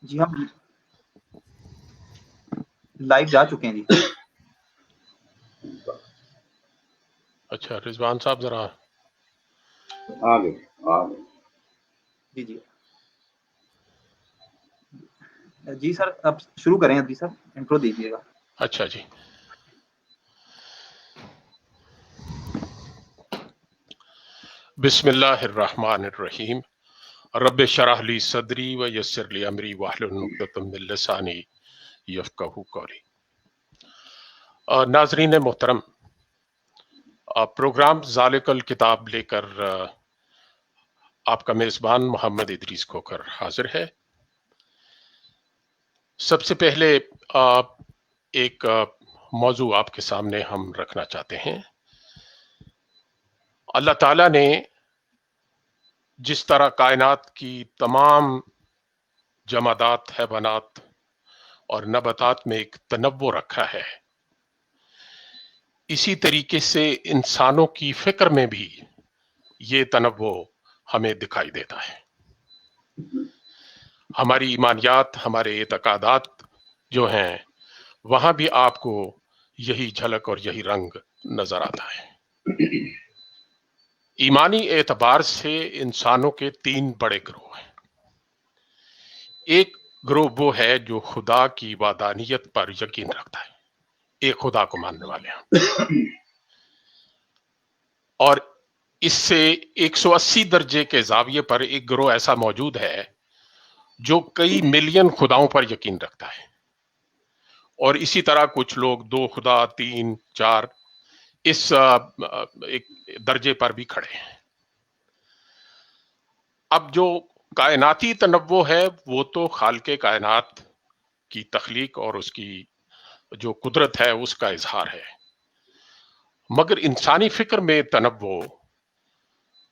جی ہم لائیو جا چکے ہیں جی. اچھا رضوان صاحب ذرا آگے جی جی جی سر اب شروع کریں. ابھی سر انٹرو دیجیے گا. اچھا جی. بسم اللہ الرحمن الرحیم. رب شرح لی صدری و یسر لی امری واحلل عقدۃ من لسانی یفقہوا قولی. ناظرین محترم، پروگرام ذالک الکتاب لے کر آپ کا میزبان محمد ادریس کھوکر حاضر ہے. سب سے پہلے ایک موضوع آپ کے سامنے ہم رکھنا چاہتے ہیں. اللہ تعالیٰ نے جس طرح کائنات کی تمام جمادات، حیوانات اور نباتات میں ایک تنوع رکھا ہے، اسی طریقے سے انسانوں کی فکر میں بھی یہ تنوع ہمیں دکھائی دیتا ہے. ہماری ایمانیات، ہمارے اعتقادات جو ہیں وہاں بھی آپ کو یہی جھلک اور یہی رنگ نظر آتا ہے. ایمانی اعتبار سے انسانوں کے 3 بڑے گروہ ہیں. ایک گروہ وہ ہے جو خدا کی وحدانیت پر یقین رکھتا ہے، ایک خدا کو ماننے والے ہیں، اور اس سے 180 درجے کے زاویے پر ایک گروہ ایسا موجود ہے جو کئی ملین خداؤں پر یقین رکھتا ہے، اور اسی طرح کچھ لوگ 2 خدا، 3، 4 اس ایک درجے پر بھی کھڑے ہیں. اب جو کائناتی تنوع ہے وہ تو خالق کائنات کی تخلیق اور اس کی جو قدرت ہے اس کا اظہار ہے، مگر انسانی فکر میں تنوع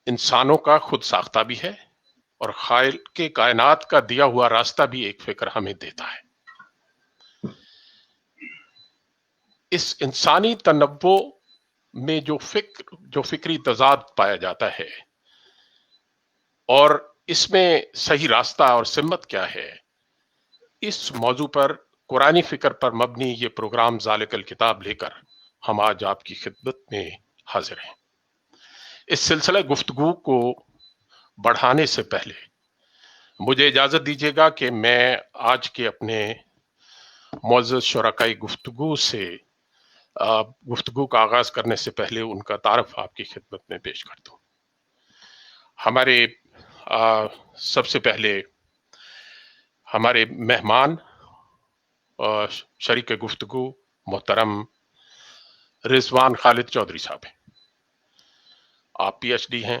انسانوں کا خود ساختہ بھی ہے، اور خالق کائنات کا دیا ہوا راستہ بھی ایک فکر ہمیں دیتا ہے. اس انسانی تنوع میں جو فکری تضاد پایا جاتا ہے، اور اس میں صحیح راستہ اور سمت کیا ہے، اس موضوع پر قرآنی فکر پر مبنی یہ پروگرام ذالک الکتاب لے کر ہم آج آپ کی خدمت میں حاضر ہیں. اس سلسلہ گفتگو کو بڑھانے سے پہلے مجھے اجازت دیجیے گا کہ میں آج کے اپنے معزز شرکاء گفتگو سے گفتگو کا آغاز کرنے سے پہلے ان کا تعارف آپ کی خدمت میں پیش کر دوں. ہمارے سب سے پہلے ہمارے مہمان شریک گفتگو محترم رضوان خالد چودھری صاحب ہیں. آپ پی ایچ ڈی ہیں،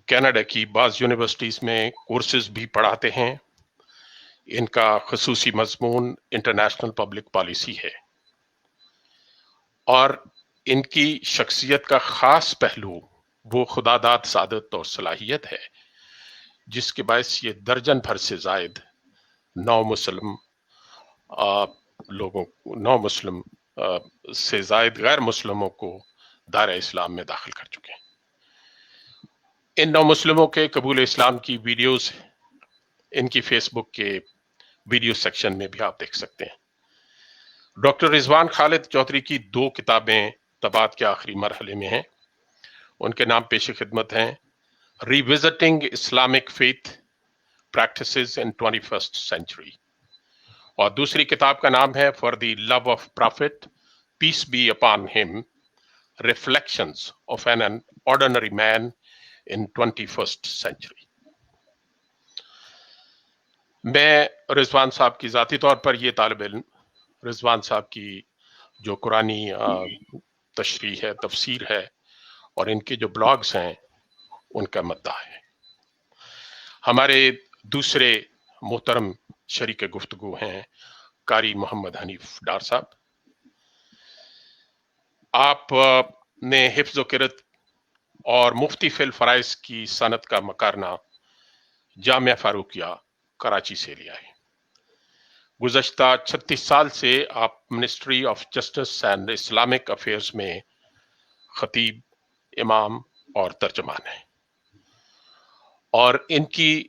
کینیڈا کی بعض یونیورسٹیز میں کورسز بھی پڑھاتے ہیں. ان کا خصوصی مضمون انٹرنیشنل پبلک پالیسی ہے، اور ان کی شخصیت کا خاص پہلو وہ خداداد سعادت اور صلاحیت ہے جس کے باعث یہ درجن بھر سے زائد نو مسلم سے زائد غیر مسلموں کو دائرہ اسلام میں داخل کر چکے ہیں. ان نو مسلموں کے قبول اسلام کی ویڈیوز ان کی فیس بک کے ویڈیو سیکشن میں بھی آپ دیکھ سکتے ہیں. ڈاکٹر رضوان خالد چودھری کی 2 کتابیں طباعت کے آخری مرحلے میں ہیں. ان کے نام پیش خدمت ہیں revisiting Islamic faith practices in 21st century, اور دوسری کتاب کا نام ہے for the love of profit peace be upon him, reflections of an ordinary man in 21st century. میں رضوان صاحب کی ذاتی طور پر یہ طالب علم رضوان صاحب کی جو قرآنی تشریح ہے، تفسیر ہے، اور ان کے جو بلاگز ہیں ان کا مداح ہے. ہمارے دوسرے محترم شریک گفتگو ہیں قاری محمد حنیف ڈار صاحب. آپ نے حفظ و قرت اور مفتی فی الفرائض کی صنعت کا مقارنہ جامعہ فاروقیہ کراچی سے لیا ہے. گزشتہ 36 سال سے آپ ministry of justice and Islamic affairs میں خطیب، امام اور ترجمان ہیں، اور ان کی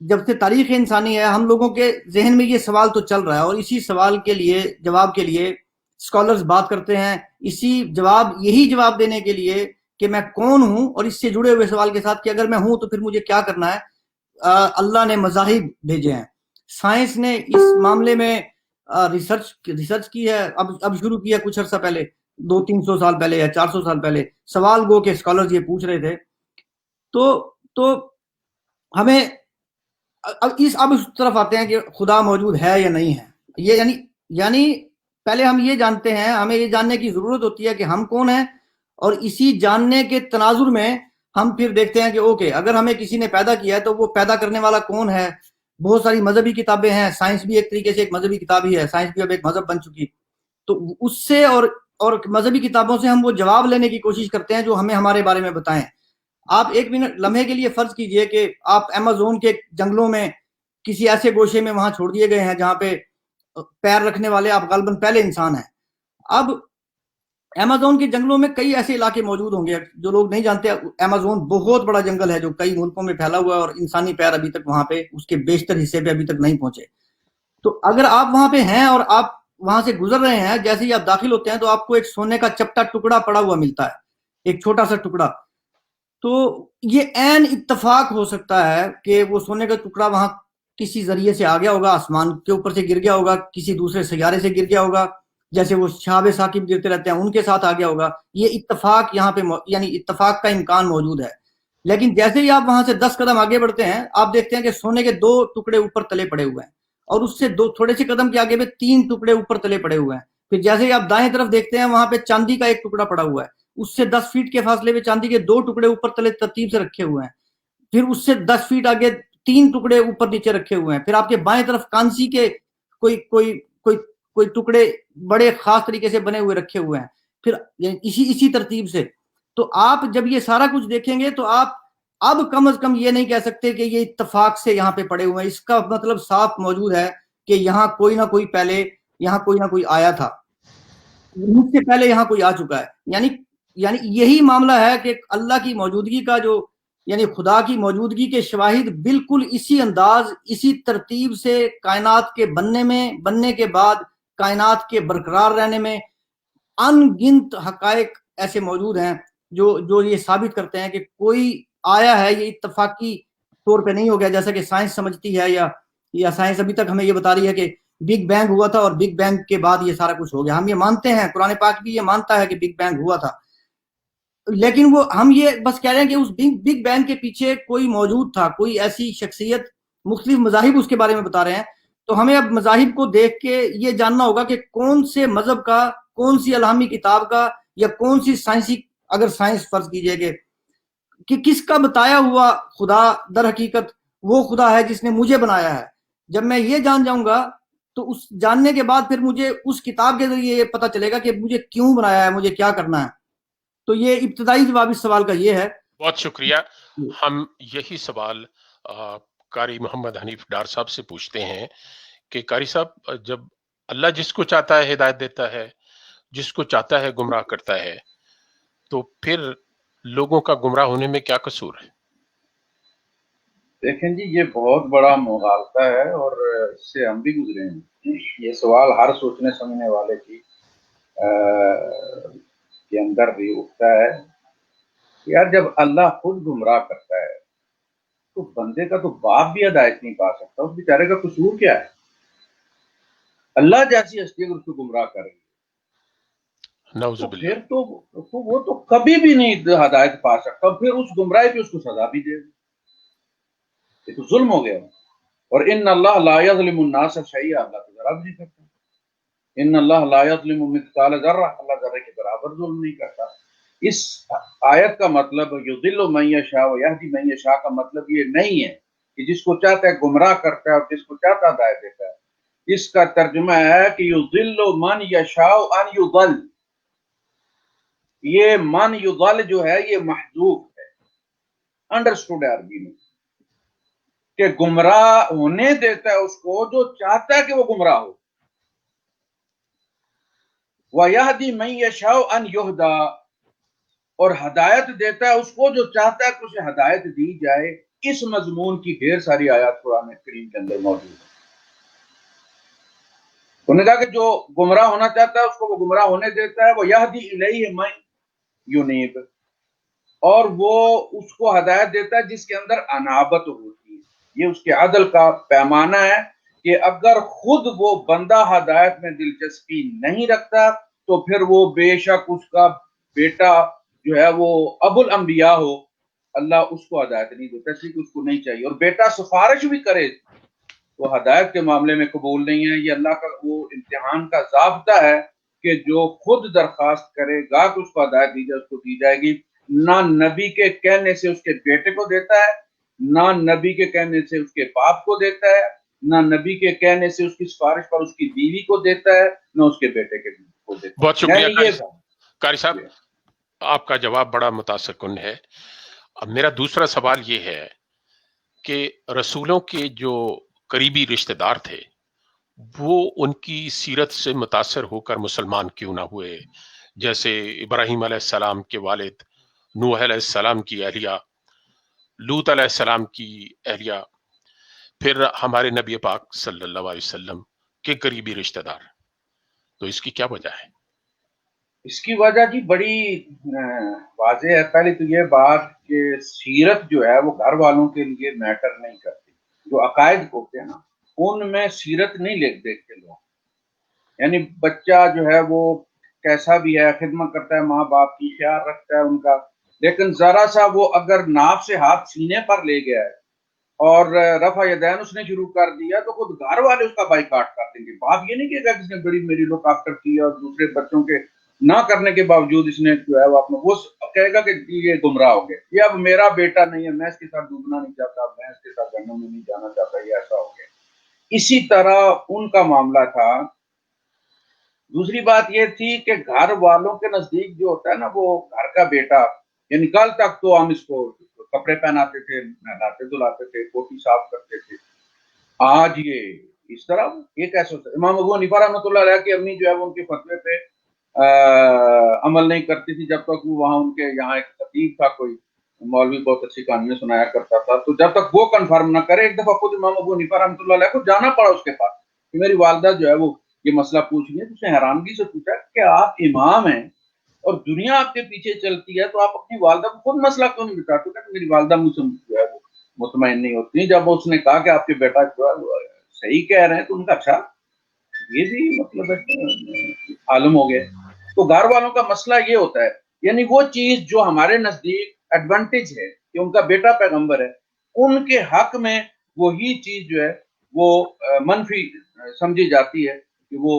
جب سے تاریخ انسانی ہے ہم لوگوں کے ذہن میں یہ سوال تو چل رہا ہے، اور اسی سوال کے لیے جواب کے لیے اسکالرز بات کرتے ہیں، یہی جواب دینے کے لیے کہ میں کون ہوں، اور اس سے جڑے ہوئے سوال کے ساتھ کہ اگر میں ہوں تو پھر مجھے کیا کرنا ہے، اللہ نے مذاہب بھیجے ہیں، سائنس نے اس معاملے میں ریسرچ کی ہے، اب شروع کیا کچھ عرصہ پہلے، 200-300 سال پہلے یا 400 سال پہلے سوال گو کے اسکالرز یہ پوچھ رہے تھے. تو ہمیں اب اس طرف آتے ہیں کہ خدا موجود ہے یا نہیں ہے. یہ یعنی پہلے ہم یہ جانتے ہیں، ہمیں یہ جاننے کی ضرورت ہوتی ہے کہ ہم کون ہیں، اور اسی جاننے کے تناظر میں ہم پھر دیکھتے ہیں کہ اوکے اگر ہمیں کسی نے پیدا کیا ہے تو وہ پیدا کرنے والا کون ہے. بہت ساری مذہبی کتابیں ہیں، سائنس بھی ایک طریقے سے ایک مذہبی کتاب ہی ہے، سائنس بھی اب ایک مذہب بن چکی. تو اس سے اور مذہبی کتابوں سے ہم وہ جواب لینے کی کوشش کرتے ہیں جو ہمیں ہمارے بارے میں بتائیں. آپ ایک منٹ لمحے کے لیے فرض کیجئے کہ آپ ایمیزون کے جنگلوں میں کسی ایسے گوشے میں وہاں چھوڑ دیے گئے ہیں جہاں پہ پیر رکھنے والے آپ غالباً پہلے انسان ہیں. اب ایمیزون کے جنگلوں میں کئی ایسے علاقے موجود ہوں گے جو لوگ نہیں جانتے. ایمیزون بہت بڑا جنگل ہے جو کئی ملکوں میں پھیلا ہوا ہے، اور انسانی پیر ابھی تک وہاں پہ اس کے بیشتر حصے پہ ابھی تک نہیں پہنچے. تو اگر آپ وہاں پہ ہیں اور آپ وہاں سے گزر رہے ہیں، جیسے ہی آپ داخل ہوتے ہیں تو آپ کو ایک سونے کا چپٹا ٹکڑا پڑا ہوا ملتا ہے، ایک چھوٹا سا ٹکڑا. تو یہ عین اتفاق ہو سکتا ہے کہ وہ سونے کا ٹکڑا وہاں کسی ذریعے سے آ گیا ہوگا، آسمان کے اوپر سے گر گیا ہوگا، کسی دوسرے سیارے سے گر گیا ہوگا، جیسے وہ شہاب ثاقب گرتے رہتے ہیں ان کے ساتھ آ گیا ہوگا. یہ اتفاق یہاں پہ یعنی اتفاق کا امکان موجود ہے. لیکن جیسے ہی آپ وہاں سے 10 قدم آگے بڑھتے ہیں آپ دیکھتے ہیں کہ سونے کے 2 ٹکڑے اوپر تلے پڑے ہوئے ہیں، اور اس سے تھوڑے سے قدم کے آگے پہ 3 ٹکڑے اوپر تلے پڑے ہوئے ہیں. پھر جیسے ہی آپ دائیں طرف دیکھتے ہیں وہاں پہ چاندی کا ایک ٹکڑا پڑا ہوا ہے، اس سے 10 فیٹ کے فاصلے پہ چاندی کے 2 ٹکڑے اوپر تلے ترتیب سے رکھے ہوئے ہیں. پھر اس سے 10 فیٹ آگے 3 ٹکڑے اوپر نیچے رکھے ہوئے ہیں. پھر آپ کے بائیں طرف کانسی کے کوئی ٹکڑے بڑے خاص طریقے سے بنے ہوئے رکھے ہوئے ہیں. پھر اسی ترتیب سے. تو آپ جب یہ سارا کچھ دیکھیں گے تو آپ اب کم از کم یہ نہیں کہہ سکتے کہ یہ اتفاق سے یہاں پہ پڑے ہوئے ہیں. اس کا مطلب صاف موجود ہے کہ یہاں کوئی نہ کوئی پہلے یہاں کوئی نہ کوئی آیا تھا، مجھ سے پہلے یہاں کوئی آ چکا ہے. یعنی یہی معاملہ ہے کہ اللہ کی موجودگی کا یعنی خدا کی موجودگی کے شواہد بالکل اسی انداز اسی ترتیب سے کائنات کے بننے کے بعد کائنات کے برقرار رہنے میں ان گنت حقائق ایسے موجود ہیں جو یہ ثابت کرتے ہیں کہ کوئی آیا ہے. یہ اتفاقی طور پہ نہیں ہو گیا جیسا کہ سائنس سمجھتی ہے یا سائنس ابھی تک ہمیں یہ بتا رہی ہے کہ بگ بینگ ہوا تھا اور بگ بینگ کے بعد یہ سارا کچھ ہو گیا. ہم یہ مانتے ہیں، قرآن پاک بھی یہ مانتا ہے کہ بگ بینگ ہوا تھا، لیکن ہم یہ بس کہہ رہے ہیں کہ اس بگ بینگ کے پیچھے کوئی موجود تھا، کوئی ایسی شخصیت. مختلف مذاہب اس کے بارے میں بتا رہے ہیں. تو ہمیں اب مذاہب کو دیکھ کے یہ جاننا ہوگا کہ کون سے مذہب کا، کون سی الہامی کتاب کا، یا کون سی سائنسی، اگر سائنس فرض کیجئے کہ کس کا بتایا ہوا خدا در حقیقت وہ خدا ہے جس نے مجھے بنایا ہے. جب میں یہ جان جاؤں گا تو اس جاننے کے بعد پھر مجھے اس کتاب کے ذریعے یہ پتا چلے گا کہ مجھے کیوں بنایا ہے، مجھے کیا کرنا ہے. تو یہ ابتدائی جواب اس سوال کا یہ ہے. بہت شکریہ. ہم یہی سوال قاری محمد حنیف ڈار صاحب سے پوچھتے ہیں کہ قاری صاحب، جب اللہ جس کو چاہتا ہے ہدایت دیتا ہے، جس کو چاہتا ہے گمراہ کرتا ہے، تو پھر لوگوں کا گمراہ ہونے میں کیا قصور ہے؟ دیکھیں جی، یہ بہت بڑا مغالطہ ہے اور اس سے ہم بھی گزرے ہیں. یہ سوال ہر سوچنے سمجھنے والے کے اندر بھی اٹھتا ہے. یار جب اللہ خود گمراہ کرتا ہے تو بندے کا تو باپ بھی ہدایت نہیں پا سکتا. اس بیچارے کا قصور کیا ہے؟ اللہ جیسی ہستی اگر اس کو گمراہ کر رہی ہے نعوذ تو باللہ. پھر تو وہ تو کبھی بھی نہیں ہدایت پا سکتا. پھر اس گمراہی پہ اس کو سزا بھی دے. یہ تو ظلم ہو گیا. اور ان اللہ لا یظلم الناس شیئا، اللہ تو ذرا بھی نہیں کرتا. ان اللہ لا یظلم مثقال ذرہ، اللہ ذرے کے برابر ظلم نہیں کرتا. اس آیت کا مطلب یضل من یشاء ویہدی من یشاء کا مطلب یہ نہیں ہے کہ جس کو چاہتا ہے گمراہ کرتا ہے اور جس کو چاہتا ہے ہدایت دیتا ہے. اس کا ترجمہ ہے کہ یضل من یشاء ان یضل. یہ من یضل جو ہے یہ محذوف ہے، انڈرسٹوڈ ہے عربی میں، کہ گمراہ ہونے دیتا ہے اس کو جو چاہتا ہے کہ وہ گمراہ ہو. وَيَهْدِي مَن يَشَاءُ أَن يُهْدَىٰ، اور ہدایت دیتا ہے اس کو جو چاہتا ہے کہ اسے ہدایت دی جائے. اس مضمون کی ڈھیر ساری آیات قرآن کریم کے اندر موجود ہے. انہوں نے کہا کہ جو گمراہ ہونا چاہتا ہے اس کو وہ گمراہ ہونے دیتا ہے, وہ یہدی الیہ من یونیب, اور وہ اس کو ہدایت دیتا ہے جس کے اندر انابت ہوتی ہے. یہ اس کے عدل کا پیمانہ ہے کہ اگر خود وہ بندہ ہدایت میں دلچسپی نہیں رکھتا تو پھر وہ بے شک اس کا بیٹا جو ہے وہ ابو الانبیاء ہو, اللہ اس کو ہدایت نہیں دیتا, اس لیے کہ اس کو نہیں چاہیے. اور بیٹا سفارش بھی کرے تو ہدایت کے معاملے میں قبول نہیں ہے. یہ اللہ کا وہ امتحان کا ضابطہ ہے کہ جو خود درخواست کرے گا کہ اس کو ہدایت دی جائے اس کو دی جائے گی. نہ نبی کے کہنے سے اس کے بیٹے کو دیتا ہے, نہ نبی کے کہنے سے اس کے باپ کو دیتا ہے, نہ نبی کے کہنے سے اس کی سفارش پر اس کی بیوی کو دیتا ہے, نہ اس کے بیٹے کے کو دیتا ہے. بہت شکریہ یعنی قاری صاحب, آپ کا جواب بڑا متاثر کن ہے. اب میرا دوسرا سوال یہ ہے کہ رسولوں کے جو قریبی رشتہ دار تھے وہ ان کی سیرت سے متاثر ہو کر مسلمان کیوں نہ ہوئے؟ جیسے ابراہیم علیہ السلام کے والد, نوح علیہ السلام کی اہلیہ, لوط علیہ السلام کی اہلیہ, پھر ہمارے نبی پاک صلی اللہ علیہ وسلم کے قریبی رشتہ دار. تو اس کی کیا وجہ ہے؟ اس کی وجہ جی بڑی واضح ہے. پہلے تو یہ بات کہ سیرت جو ہے وہ گھر والوں کے لیے میٹر نہیں کرتی. جو عقائد ہوتے ہیں نا ان میں سیرت نہیں دیکھتے لوگ. یعنی بچہ جو ہے وہ کیسا بھی ہے, خدمت کرتا ہے ماں باپ کی, خیال رکھتا ہے ان کا, لیکن ذرا سا وہ اگر ناف سے ہاتھ سینے پر لے گیا ہے اور رفع یدین اس نے شروع کر دیا تو خود گھر والے اس کا بائیکاٹ کر دیں گے. باپ یہ نہیں کہے گا کہ اس نے بڑی میری لوک آفٹر کی اور دوسرے بچوں کے نہ کرنے کے باوجود اس نے جو ہے وہ کہے گا کہ یہ گمراہ ہو گئے, یہ اب میرا بیٹا نہیں ہے, میں اس کے ساتھ ڈوبنا نہیں چاہتا, میں اس کے ساتھ جہنم میں نہیں جانا چاہتا, یہ ایسا ہو گیا. اسی طرح ان کا معاملہ تھا. دوسری بات یہ تھی کہ گھر والوں کے نزدیک جو ہوتا ہے نا وہ گھر کا بیٹا, یعنی کل تک تو ہم اس کو کپڑے پہناتے تھے, نہلاتے دھلاتے تھے, کوٹی صاف کرتے تھے. آج یہ اس طرح یہ کیسے ہوتا ہے؟ امام ابو حنیفہ رحمۃ اللہ علیہ کی امی جو ہے وہ ان کے فتوے پہ عمل نہیں کرتی تھی جب تک وہ وہاں ان کے یہاں ایک خطیب تھا, کوئی مولوی بہت اچھی کہانیاں سنایا کرتا تھا, تو جب تک وہ کنفرم نہ کرے, ایک دفعہ خود امام ابو حنیفہ رحمۃ اللہ علیہ کو جانا پڑا اس کے پاس کہ میری والدہ جو ہے وہ یہ مسئلہ پوچھ رہی ہے. تو اس نے حیرانگی سے پوچھا کہ آپ امام ہیں اور دنیا آپ کے پیچھے چلتی ہے تو آپ اپنی والدہ کو خود مسئلہ کیوں نہیں بتاتے؟ کہ میری والدہ مجھ سے جو ہے وہ مطمئن نہیں ہوتی. جب اس نے کہا کہ آپ کے بیٹا جو ہے وہ صحیح کہہ رہے ہیں تو ان کا اچھا یہ بھی مطلب عالم ہو گئے. تو گھر والوں کا مسئلہ یہ ہوتا ہے, یعنی وہ چیز جو ہمارے نزدیک ایڈوانٹیج ہے کہ ان کا بیٹا پیغمبر ہے, ان کے حق میں وہی چیز جو ہے وہ منفی سمجھی جاتی ہے کہ وہ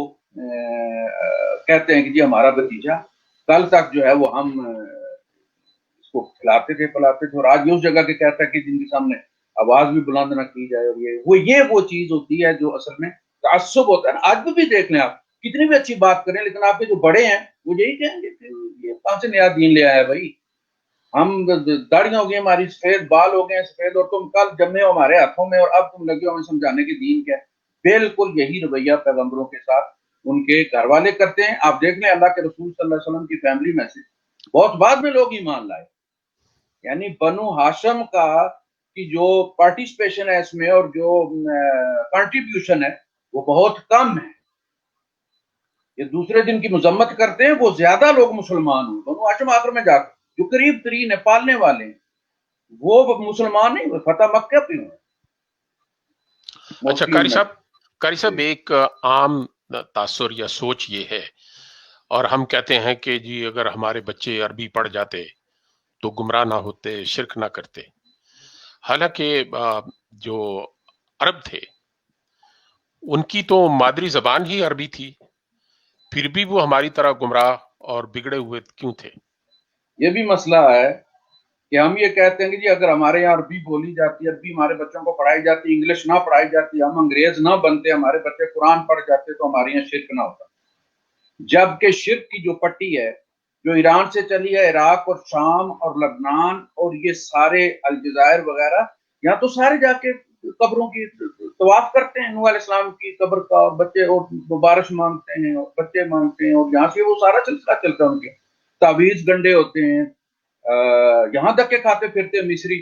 کہتے ہیں کہ جی ہمارا بھتیجا کل تک جو ہے وہ ہم اس کو کھلاتے تھے پلاتے تھے, اور آج یہ اس جگہ کے کہتا ہے کہ جن کے سامنے آواز بھی بلند نہ کی جائے. اور یہ وہ چیز ہوتی ہے جو اصل میں تعصب ہوتا ہے نا. آج بھی دیکھ لیں آپ کتنی بھی اچھی بات کریں لیکن آپ کے جو بڑے ہیں وہ یہی کہیں گے کہ یہ کہاں سے نیا دین لے آیا ہے بھائی, ہم داڑیاں ہو گئی ہماری سفید, بال ہو گئے سفید, اور تم کل جمے ہو ہمارے ہاتھوں میں اور اب تم لگے ہو ہمیں سمجھانے کے دین کیا ہے. بالکل یہی رویہ پیغمبروں کے ساتھ ان کے گھر والے کرتے ہیں. آپ دیکھ لیں اللہ کے رسول صلی اللہ علیہ وسلم کی فیملی میں سے بہت بعد میں لوگ ایمان لائے, یعنی بنو ہاشم کا کی جو پارٹیسپیشن ہے اس میں اور جو کنٹریبیوشن ہے وہ بہت کم ہے. یہ دوسرے دن کی مذمت کرتے ہیں, وہ زیادہ لوگ مسلمان ہوں. بنو ہاشم آخر میں جا کر جو قریب ترین ہے پالنے والے ہیں وہ مسلمان نہیں, فتح مکہ پہ ہوئے. اچھا قاری صاحب ایک عام تاثر یا سوچ یہ ہے, اور ہم کہتے ہیں کہ جی اگر ہمارے بچے عربی پڑھ جاتے تو گمراہ نہ ہوتے, شرک نہ کرتے. حالانکہ جو عرب تھے ان کی تو مادری زبان ہی عربی تھی, پھر بھی وہ ہماری طرح گمراہ اور بگڑے ہوئے کیوں تھے؟ یہ بھی مسئلہ ہے کہ ہم یہ کہتے ہیں کہ جی اگر ہمارے یہاں عربی بولی جاتی, عربی ہمارے بچوں کو پڑھائی جاتی, انگلش نہ پڑھائی جاتی, ہم انگریز نہ بنتے, ہمارے بچے قرآن پڑھ جاتے تو ہمارے یہاں شرک نہ ہوتا. جبکہ شرک کی جو پٹی ہے جو ایران سے چلی ہے, عراق اور شام اور لبنان اور یہ سارے الجزائر وغیرہ, یہاں تو سارے جا کے قبروں کی طواف کرتے ہیں, نوح علیہ السلام کی قبر کا, اور بچے اور بارش مانگتے ہیں اور بچے مانگتے ہیں, اور یہاں سے وہ سارا سلسلہ چلتا ہے. ان کے تعویذ گنڈے ہوتے ہیں, یہاں تک کے کھاتے پھرتے ہیں مصری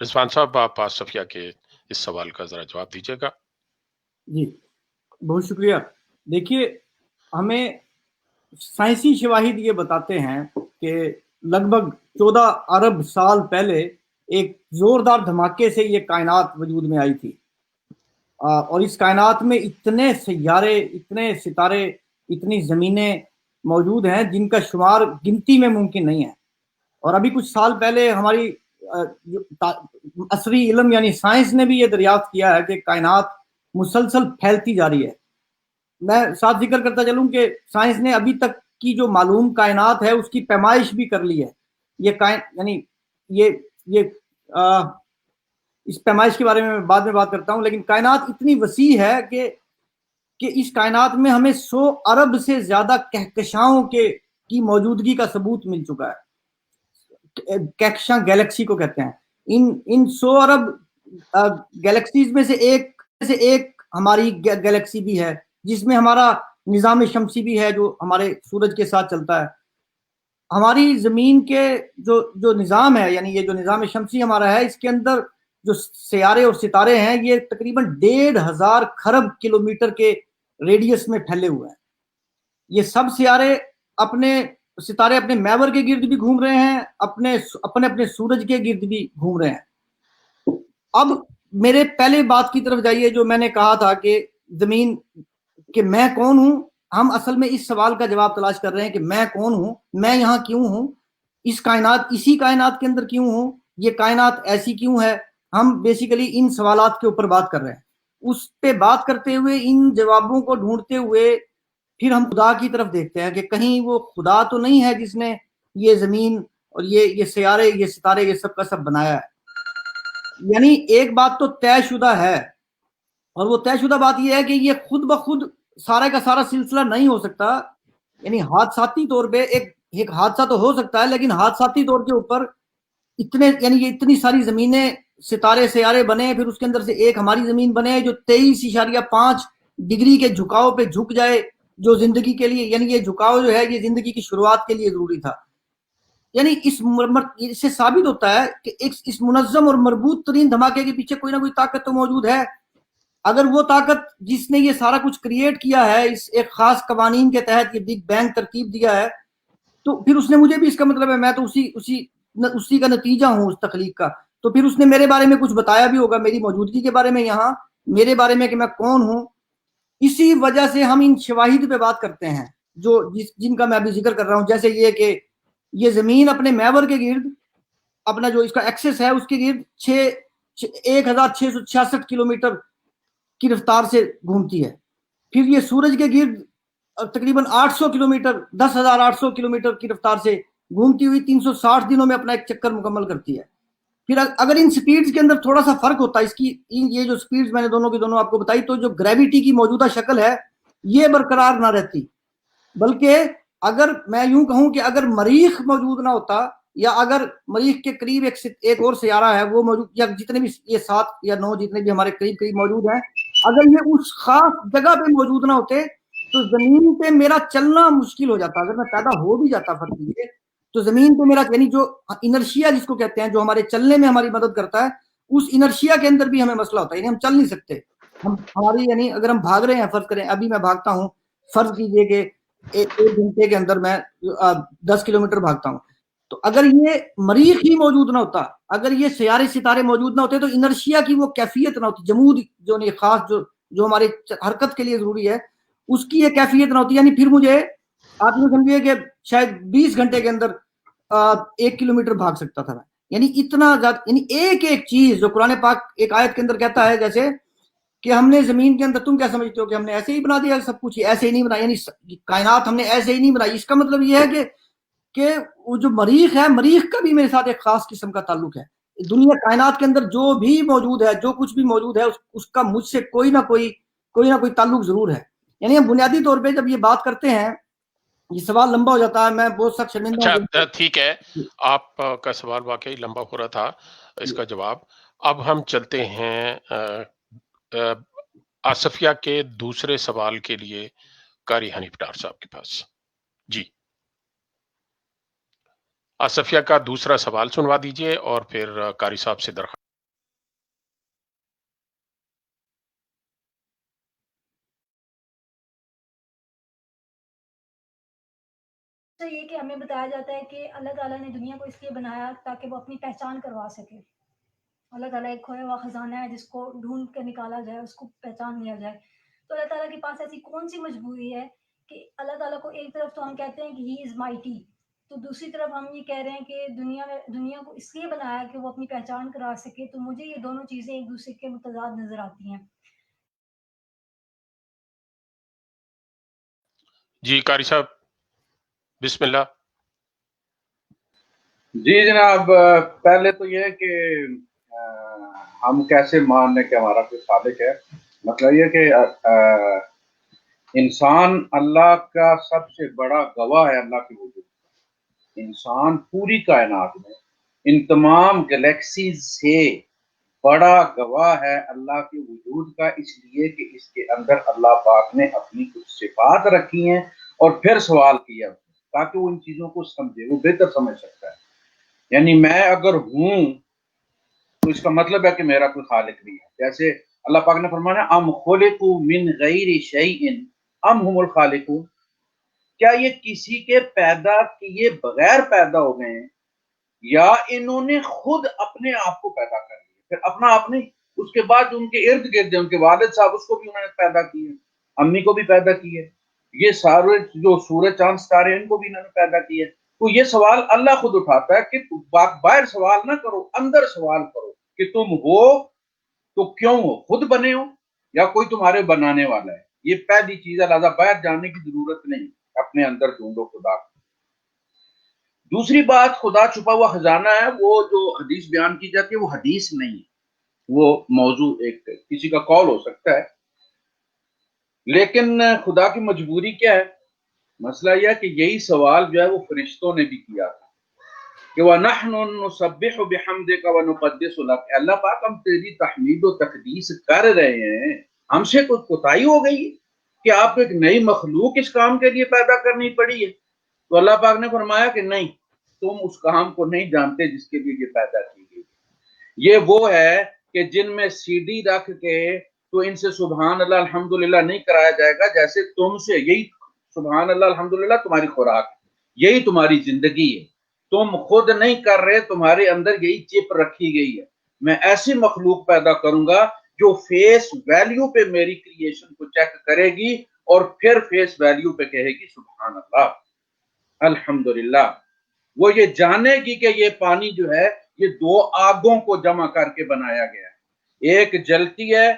رضوان صاحب آپ آصفیہ کے اس سوال کا ذرا جواب دیجیے گا. جی بہت شکریہ. دیکھیے ہمیں سائنسی شواہد یہ بتاتے ہیں کہ لگ بھگ 14 ارب سال پہلے ایک زوردار دھماکے سے یہ کائنات وجود میں آئی تھی، اور اس کائنات میں اتنے سیارے، اتنے ستارے، اتنی زمینیں موجود ہیں جن کا شمار گنتی میں ممکن نہیں ہے. اور ابھی کچھ سال پہلے ہماری عصری علم یعنی سائنس نے بھی یہ دریافت کیا ہے کہ کائنات مسلسل پھیلتی جا رہی ہے. میں ساتھ ذکر کرتا چلوں کہ سائنس نے ابھی تک کی جو معلوم کائنات ہے اس کی پیمائش بھی کر لی ہے. یعنی یہ اس پیمائش کے بارے میں بعد میں بات کرتا ہوں، لیکن کائنات اتنی وسیع ہے کہ اس کائنات میں ہمیں 100 ارب سے زیادہ کہکشاؤں کی موجودگی کا ثبوت مل چکا ہے. کہکشاں گیلیکسی کو کہتے ہیں. ان 100 ارب گیلیکسیز میں سے ایک ہماری گیلیکسی بھی ہے، جس میں ہمارا نظام شمسی بھی ہے جو ہمارے سورج کے ساتھ چلتا ہے. ہماری زمین کے جو نظام ہے، یعنی یہ جو نظام شمسی ہمارا ہے، اس کے اندر جو سیارے اور ستارے ہیں یہ تقریباً 1,500 کھرب کلومیٹر کے ریڈیس میں پھیلے ہوئے ہیں. یہ سب ستارے اپنے محور کے گرد بھی گھوم رہے ہیں، اپنے سورج کے گرد بھی گھوم رہے ہیں. اب میرے پہلے بات کی طرف جائیے جو میں نے کہا تھا کہ زمین، کہ میں کون ہوں. ہم اصل میں اس سوال کا جواب تلاش کر رہے ہیں کہ میں کون ہوں، میں یہاں کیوں ہوں، اسی کائنات کے اندر کیوں ہوں، یہ کائنات ایسی کیوں ہے. ہم بیسیکلی ان سوالات کے اوپر بات کر رہے ہیں. اس پہ بات کرتے ہوئے، ان جوابوں کو ڈھونڈتے ہوئے پھر ہم خدا کی طرف دیکھتے ہیں کہ کہیں وہ خدا تو نہیں ہے جس نے یہ زمین اور یہ سیارے، یہ ستارے، یہ سب کا سب بنایا ہے. یعنی ایک بات تو طے شدہ ہے، اور وہ طے شدہ بات یہ ہے کہ یہ خود بخود سارا کا سارا سلسلہ نہیں ہو سکتا. یعنی حادثاتی طور پہ ایک حادثہ تو ہو سکتا ہے، لیکن حادثاتی طور کے اوپر یہ اتنی ساری زمینیں، ستارے، سیارے بنے، پھر اس کے اندر سے ایک ہماری زمین بنے جو 23.5 ڈگری کے جھکاؤ پہ جھک جائے، جو زندگی کے لیے، یعنی یہ جھکاؤ جو ہے یہ زندگی کی شروعات کے لیے ضروری تھا. یعنی اس سے ثابت ہوتا ہے کہ اس منظم اور مربوط ترین دھماکے کے پیچھے کوئی نہ کوئی طاقت تو موجود ہے. اگر وہ طاقت جس نے یہ سارا کچھ کریٹ کیا ہے، اس ایک خاص قوانین کے تحت یہ بگ بینگ ترتیب دیا ہے، تو پھر اس نے مجھے بھی، اس کا مطلب ہے میں تو اسی کا نتیجہ ہوں اس تخلیق کا. تو پھر اس نے میرے بارے میں کچھ بتایا بھی ہوگا، میری موجودگی کے بارے میں یہاں، میرے بارے میں کہ میں کون ہوں. اسی وجہ سے ہم ان شواہد پہ بات کرتے ہیں جن کا میں ابھی ذکر کر رہا ہوں. جیسے یہ کہ یہ زمین اپنے محور کے گرد، اپنا جو اس کا ایکسس ہے اس کے گرد 1,666 کلومیٹر کی رفتار سے گھومتی ہے. پھر یہ سورج کے گرد تقریباً 800 کلومیٹر، 10,800 کلومیٹر کی رفتار سے گھومتی ہوئی 360 دنوں میں اپنا ایک چکر مکمل کرتی ہے. پھر اگر ان سپیڈز کے اندر تھوڑا سا فرق ہوتا ہے، یہ جو سپیڈز میں نے دونوں کی دونوں آپ کو بتائی، تو جو گریویٹی کی موجودہ شکل ہے یہ برقرار نہ رہتی. بلکہ اگر میں یوں کہوں کہ اگر مریخ موجود نہ ہوتا، یا اگر مریخ کے قریب ایک اور سیارہ ہے وہ موجود، یا جتنے بھی یہ 7 یا 9 جتنے بھی ہمارے قریب موجود ہیں، اگر یہ اس خاص جگہ پہ موجود نہ ہوتے تو زمین پہ میرا چلنا مشکل ہو جاتا. اگر میں پیدا ہو بھی جاتا فرض کیجیے، تو زمین پہ میرا، یعنی جو انرشیا جس کو کہتے ہیں، جو ہمارے چلنے میں ہماری مدد کرتا ہے، اس انرشیا کے اندر بھی ہمیں مسئلہ ہوتا ہے. یعنی ہم چل نہیں سکتے. یعنی اگر ہم بھاگ رہے ہیں، فرض کریں ابھی میں بھاگتا ہوں، فرض کیجیے کہ ایک گھنٹے کے اندر میں 10 کلومیٹر بھاگتا ہوں، تو اگر یہ مریخ ہی موجود نہ ہوتا، اگر یہ سیارے ستارے موجود نہ ہوتے، تو انرشیا کی وہ کیفیت نہ ہوتی، جمود جو نہیں خاص جو ہماری حرکت کے لیے ضروری ہے، اس کی یہ کیفیت نہ ہوتی. یعنی پھر مجھے آپ یہ سمجھیے کہ شاید 20 گھنٹے کے اندر 1 کلومیٹر بھاگ سکتا تھا. یعنی اتنا زیادہ، یعنی ایک چیز جو قرآن پاک ایک آیت کے اندر کہتا ہے، جیسے کہ ہم نے زمین کے اندر، تم کیا سمجھتے ہو کہ ہم نے ایسے ہی بنا دیا، سب کچھ ایسے ہی نہیں بنا، یعنی کائنات ہم نے ایسے ہی نہیں بنائی. اس کا مطلب یہ ہے کہ وہ جو مریخ ہے، مریخ کا بھی میرے ساتھ ایک خاص قسم کا تعلق ہے. دنیا کائنات کے اندر جو بھی موجود ہے، جو کچھ بھی موجود ہے، اس کا مجھ سے کوئی نہ کوئی تعلق ضرور ہے. یعنی ہم بنیادی طور پہ جب یہ بات کرتے ہیں، یہ سوال لمبا ہو جاتا ہے، میں بہت سخت شرمندہ ہوں. اچھا ٹھیک ہے، آپ کا سوال واقعی لمبا ہو رہا تھا، اس کا جواب. اب ہم چلتے ہیں آصفیہ کے دوسرے سوال کے لیے قاری حنیف ڈار صاحب کے پاس. جی آصفیہ کا دوسرا سوال سنوا دیجئے، اور پھر قاری صاحب سے درخواست. ہمیں بتایا جاتا ہے کہ اللہ تعالیٰ نے دنیا کو اس لیے بنایا تاکہ وہ اپنی پہچان کروا سکے. اللہ تعالیٰ ایک کھویا ہوا خزانہ ہے جس کو ڈھونڈ کر نکالا جائے, اس کو پہچان لیا جائے. تو اللہ تعالیٰ کے پاس ایسی کون سی مجبوری ہے کہ اللہ تعالیٰ کو ایک طرف تو ہم کہتے ہیں کہ ہی از مائٹی, تو دوسری طرف ہم یہ کہہ رہے ہیں کہ دنیا کو اس لیے بنایا کہ وہ اپنی پہچان کرا سکے. تو مجھے یہ دونوں چیزیں ایک دوسرے کے متضاد نظر آتی ہیں. جی قاری صاحب بسم اللہ. جی جناب, پہلے تو یہ کہ ہم کیسے مان لیں کہ ہمارا کوئی خالق ہے. مطلب یہ کہ انسان اللہ کا سب سے بڑا گواہ ہے اللہ کے وجود. انسان پوری کائنات میں ان تمام گلیکسیز سے بڑا گواہ ہے اللہ کے وجود کا, اس لیے کہ اس کے اندر اللہ پاک نے اپنی کچھ صفات رکھی ہیں اور پھر سوال کیا تاکہ وہ ان چیزوں کو سمجھے, وہ بہتر سمجھ سکتا ہے. یعنی میں اگر ہوں تو اس کا مطلب ہے کہ میرا کوئی خالق نہیں ہے. جیسے اللہ پاک نے فرمایا ام خلقوا من غیر شیء ام هم الخالقون, کیا یہ کسی کے پیدا کیے بغیر پیدا ہو گئے ہیں یا انہوں نے خود اپنے آپ کو پیدا کر لیا. پھر اپنا آپ نہیں, اس کے بعد ان کے ارد گرد ان کے والد صاحب اس کو بھی انہوں نے پیدا کیے, امی کو بھی پیدا کیے, یہ سارے جو سورج چاند ستارے ان کو بھی انہوں نے پیدا کیے. تو یہ سوال اللہ خود اٹھاتا ہے کہ باہر سوال نہ کرو, اندر سوال کرو کہ تم ہو تو کیوں ہو, خود بنے ہو یا کوئی تمہارے بنانے والا ہے. یہ پہلی چیز ہے, لہذا باہر جانے کی ضرورت نہیں, اپنے اندر ڈھونڈو خدا کو. دوسری بات, خدا چھپا ہوا خزانہ ہے, وہ جو حدیث بیان کی جاتی ہے وہ حدیث نہیں ہے, وہ موضوع ایک کسی کا قول ہو سکتا ہے. لیکن خدا کی مجبوری کیا ہے؟ مسئلہ یہ ہے کہ یہی سوال جو ہے وہ فرشتوں نے بھی کیا تھا کہ وَنَحْنُ نُسَبِّحُ بِحَمْدِكَ وَنُقَدِّسُ لَكَ, اللہ پاک ہم تیری تحمید و تقدیس کر رہے ہیں, ہم سے کوئی کوتاہی ہو گئی کہ آپ کو ایک نئی مخلوق اس کام کے لیے پیدا کرنی پڑی ہے؟ تو اللہ پاک نے فرمایا کہ نہیں, تم اس کام کو نہیں جانتے جس کے لیے یہ پیدا کی گئی. یہ وہ ہے کہ جن میں سی ڈی رکھ کے تو ان سے سبحان اللہ الحمدللہ نہیں کرایا جائے گا, جیسے تم سے یہی سبحان اللہ الحمدللہ تمہاری خوراک, یہی تمہاری زندگی ہے, تم خود نہیں کر رہے, تمہارے اندر یہی چپ رکھی گئی ہے. میں ایسی مخلوق پیدا کروں گا جو فیس ویلیو پہ میری کریشن کو چیک کرے گی اور پھر فیس ویلیو پہ کہے گی سبحان اللہ الحمدللہ. وہ یہ جانے گی کہ یہ پانی جو ہے یہ دو آگوں کو جمع کر کے بنایا گیا ہے, ایک جلتی ہے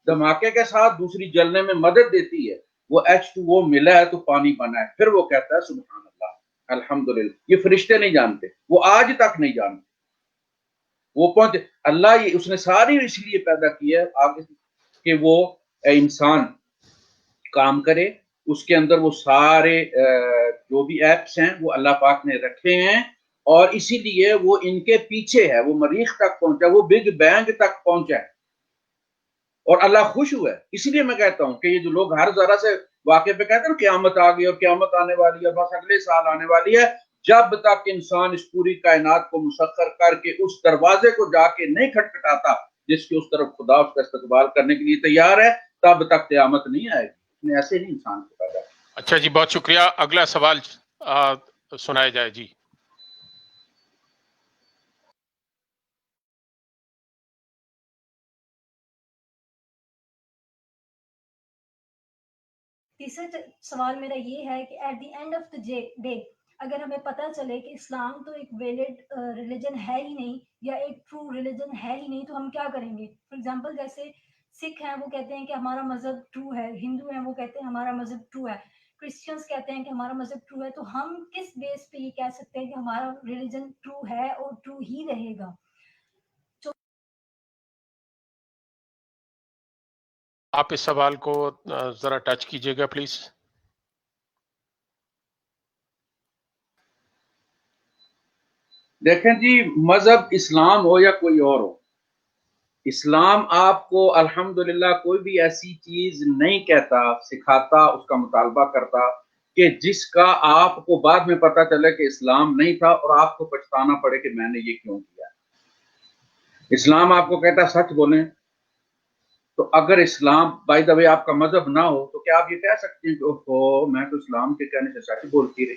دھماکے کے ساتھ, دوسری جلنے میں مدد دیتی ہے. وہ H2O ملا ہے تو پانی بنا ہے, پھر وہ کہتا ہے سبحان اللہ الحمدللہ. یہ فرشتے نہیں جانتے, وہ آج تک نہیں جانتے. وہ پہنچے اللہ, یہ اس نے ساری اس لیے پیدا کی ہے آگے کہ وہ انسان کام کرے, اس کے اندر وہ سارے جو بھی ایپس ہیں وہ اللہ پاک نے رکھے ہیں, اور اسی لیے وہ ان کے پیچھے ہے, وہ مریخ تک پہنچا, وہ بگ بینگ تک پہنچا ہے, اور اللہ خوش ہوا ہے. اسی لیے میں کہتا ہوں کہ یہ جو لوگ ہر ذرا سے واقعے پہ کہتے ہیں قیامت آ گئی اور قیامت آنے والی ہے, بس اگلے سال آنے والی ہے, جب تک انسان اس پوری کائنات کو مسخر کر کے اس دروازے کو جا کے نہیں کھٹکھٹاتا جس کی اس طرف خدا اس کا استقبال کرنے کے لیے تیار ہے, تب تک قیامت نہیں آئے گی. اس نے ایسے نہیں انسان کو پیدا. اچھا جی بہت شکریہ. اگلا سوال سنایا جائے. جی تیسرا سوال میرا یہ ہے کہ at the end of the day اگر ہمیں پتہ چلے کہ اسلام تو ایک ویلڈ ریلیجن ہے ہی نہیں, یا ایک ٹرو ریلیجن ہے ہی نہیں, تو ہم کیا کریں گے؟ فار ایگزامپل جیسے سکھ ہیں وہ کہتے ہیں کہ ہمارا مذہب ٹرو ہے, ہندو ہیں وہ کہتے ہیں ہمارا مذہب ٹرو ہے, کرسچنس کہتے ہیں کہ ہمارا مذہب ٹرو ہے. تو ہم کس بیس پہ یہ کہہ سکتے ہیں کہ ہمارا ریلیجن ٹرو ہے اور ٹرو ہی رہے گا؟ آپ اس سوال کو ذرا ٹچ کیجئے گا پلیز. دیکھیں جی, مذہب اسلام ہو یا کوئی اور ہو, اسلام آپ کو الحمدللہ کوئی بھی ایسی چیز نہیں کہتا, سکھاتا, اس کا مطالبہ کرتا کہ جس کا آپ کو بعد میں پتہ چلے کہ اسلام نہیں تھا اور آپ کو پچھتانا پڑے کہ میں نے یہ کیوں کیا. اسلام آپ کو کہتا سچ بولیں, تو اگر اسلام بائی دا وے آپ کا مذہب نہ ہو تو کیا آپ یہ کہہ سکتے ہیں کہ اوہ میں تو اسلام کے کہنے سے سچ بولتی رہی؟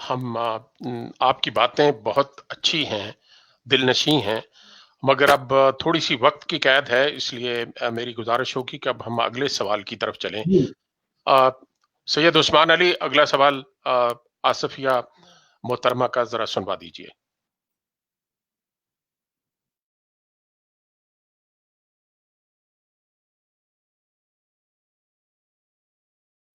ہم آپ کی باتیں بہت اچھی ہیں، دل نشیں ہیں، مگر اب تھوڑی سی وقت کی قید ہے، اس لیے میری گزارش ہوگی کہ اب ہم اگلے سوال کی طرف چلیں۔ جی سید عثمان علی، اگلا سوال آصفیہ محترمہ کا ذرا سنوا دیجیے۔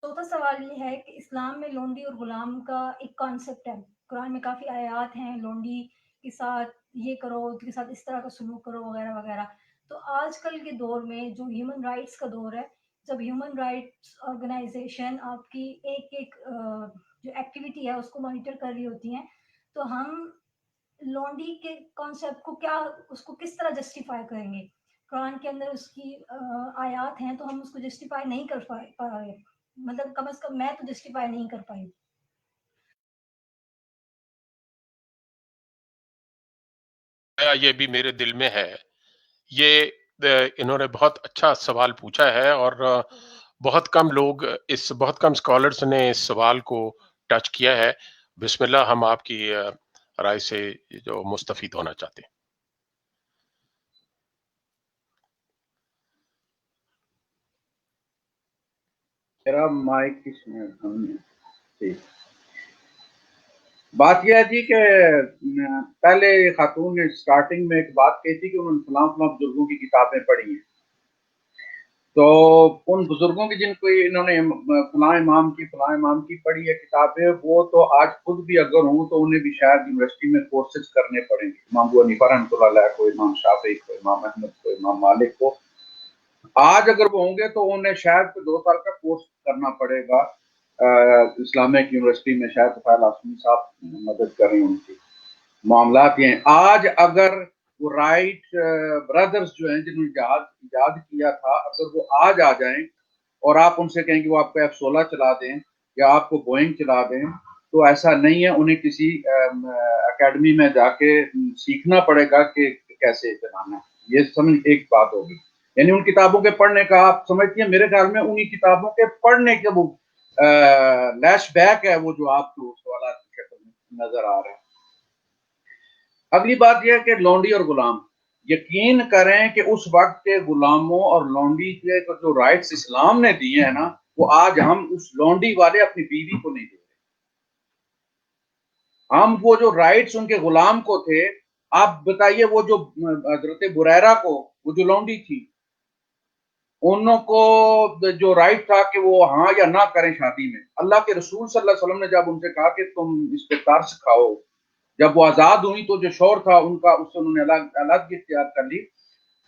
چوتھا سوال یہ ہے کہ اسلام میں لونڈی اور غلام کا ایک کانسیپٹ ہے، قرآن میں کافی آیات ہیں لونڈی کے ساتھ یہ کرو، ان کے ساتھ اس طرح کا سلوک کرو وغیرہ وغیرہ۔ تو آج کل کے دور میں جو ہیومن رائٹس کا دور ہے، جب ہیومن رائٹس آرگنائزیشن آپ کی ایک ایک جو ایکٹیویٹی ہے اس کو مانیٹر کر رہی ہوتی ہیں، تو ہم لونڈی کے کانسیپٹ کو کیا، اس کو کس طرح جسٹیفائی کریں گے؟ قرآن کے اندر اس کی آیات ہیں تو ہم اس کو جسٹیفائی نہیں کر پا رہے، مطلب کم از کم میں تو جسٹیفائی نہیں کر پائی۔ یہ بھی میرے دل میں ہے، یہ انہوں نے بہت اچھا سوال پوچھا ہے، اور بہت کم اسکالرس نے اس سوال کو ٹچ کیا ہے۔ بسم اللہ، ہم آپ کی رائے سے جو مستفید ہونا چاہتے ہیں۔ میرا مائک کس میں ٹھیک۔ بات یہ ہے جی کہ پہلے خاتون نے سٹارٹنگ میں ایک بات کہی تھی کہ انہوں نے فلاں فلاں بزرگوں کی کتابیں پڑھی ہیں، تو ان بزرگوں کی جن کو انہوں نے فلاں امام کی پڑھی ہے کتابیں، وہ تو آج خود بھی اگر ہوں تو انہیں بھی شاید یونیورسٹی میں کورسز کرنے پڑیں گے، امام ابو حنیفہ رحمۃ اللہ علیہ کو، امام شافعی کو، امام احمد کو، امام مالک کو۔ آج اگر وہ ہوں گے تو انہیں شاید 2 سال کا کورس کرنا پڑے گا اسلامک یونیورسٹی میں، شاید فیل آسمی صاحب مدد کریں ان کی۔ معاملات یہ ہیں، آج اگر وہ رائٹ برادرز جو ہیں جنہوں نے ایجاد کیا تھا، اگر وہ آج آ جائیں اور آپ ان سے کہیں کہ وہ آپ کو F-16 چلا دیں یا آپ کو بوئنگ چلا دیں، تو ایسا نہیں ہے، انہیں کسی اکیڈمی میں جا کے سیکھنا پڑے گا کہ کیسے چلانا ہے۔ یہ سمجھ ایک بات ہوگی، یعنی ان کتابوں کے پڑھنے کا آپ سمجھتی ہیں، میرے خیال میں انہی کتابوں کے پڑھنے کے وہ لیش بیک ہے وہ جو آپ کو سوالات کی شکل میں نظر آ رہے ہیں۔ اگلی بات یہ ہے کہ لونڈی اور غلام، یقین کریں کہ اس وقت کے غلاموں اور لونڈی کے جو رائٹس اسلام نے دیے ہیں نا، وہ آج ہم اس لونڈی والے اپنی بیوی کو نہیں دے رہے۔ ہم وہ جو رائٹس ان کے غلام کو تھے، آپ بتائیے وہ جو حضرت بریرہ کو، وہ جو لونڈی تھی، انہوں کو جو رائٹ تھا کہ وہ ہاں یا نہ کریں شادی میں، اللہ کے رسول صلی اللہ علیہ وسلم نے جب ان سے کہا کہ تم اس پہ ترس کھاؤ، جب وہ آزاد ہوئی تو جو شور تھا ان کا، اس سے انہوں نے علیحدگی اختیار کر لی،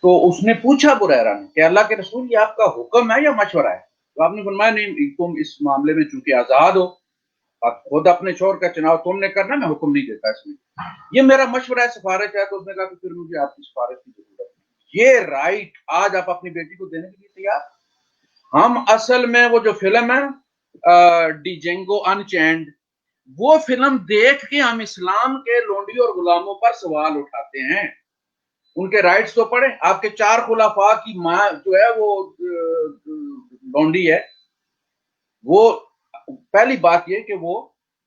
تو اس نے پوچھا بریرہ نے کہ اللہ کے رسول یہ آپ کا حکم ہے یا مشورہ ہے؟ تو آپ نے فرمایا نہیں، تم اس معاملے میں چونکہ آزاد ہو، آپ خود اپنے شور کا چناؤ تم نے کرنا، میں حکم نہیں دیتا اس میں، یہ میرا مشورہ ہے، سفارش ہے۔ تو اس نے کہا کہ پھر مجھے آپ کی سفارش کی ضرورت نہیں۔ یہ رائٹ آج آپ اپنی بیٹی کو دینے کے لیے تیار؟ ہم اصل میں وہ جو فلم ہے ڈی جینگو ان چینڈ، وہ فلم دیکھ کے ہم اسلام کے لونڈی اور غلاموں پر سوال اٹھاتے ہیں۔ ان کے رائٹس تو پڑھیں، آپ کے 4 خلفاء کی ماں جو ہے وہ لونڈی ہے۔ وہ پہلی بات یہ کہ وہ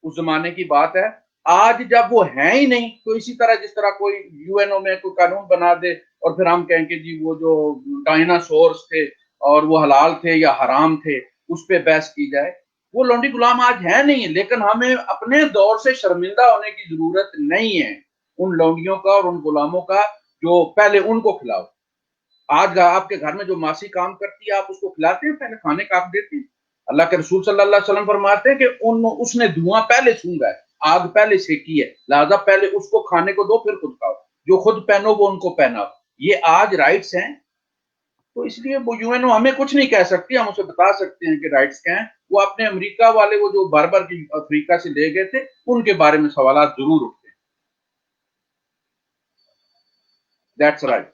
اس زمانے کی بات ہے، آج جب وہ ہیں ہی نہیں تو اسی طرح جس طرح کوئی UN میں کوئی قانون بنا دے اور پھر ہم کہیں کہ جی وہ جو ڈائناسورس تھے اور وہ حلال تھے یا حرام تھے، اس پہ بحث کی جائے۔ وہ لونڈی غلام آج ہیں نہیں، لیکن ہمیں اپنے دور سے شرمندہ ہونے کی ضرورت نہیں ہے ان لونڈیوں کا اور ان غلاموں کا جو پہلے ان کو کھلاؤ۔ آج آپ کے گھر میں جو ماسی کام کرتی ہے آپ اس کو کھلاتے ہیں، پہلے کھانے کا آپ دیتے ہیں؟ اللہ کے رسول صلی اللہ علیہ وسلم فرماتے ہیں کہ اس نے دھواں پہلے سونگا ہے، آگ پہلے سیکی ہے، لہذا پہلے اس کو کھانے کو دو پھر خود کھاؤ، جو خود پہنو وہ ان کو پہناؤ۔ یہ آج رائٹس ہیں، تو اس لیے وہ UN ہمیں کچھ نہیں کہہ سکتی، ہم اسے بتا سکتے ہیں کہ رائٹس کیا ہیں۔ وہ اپنے امریکہ والے وہ جو بربر کی افریقہ سے لے گئے تھے ان کے بارے میں سوالات ضرور اٹھتے ہیں۔ That's right۔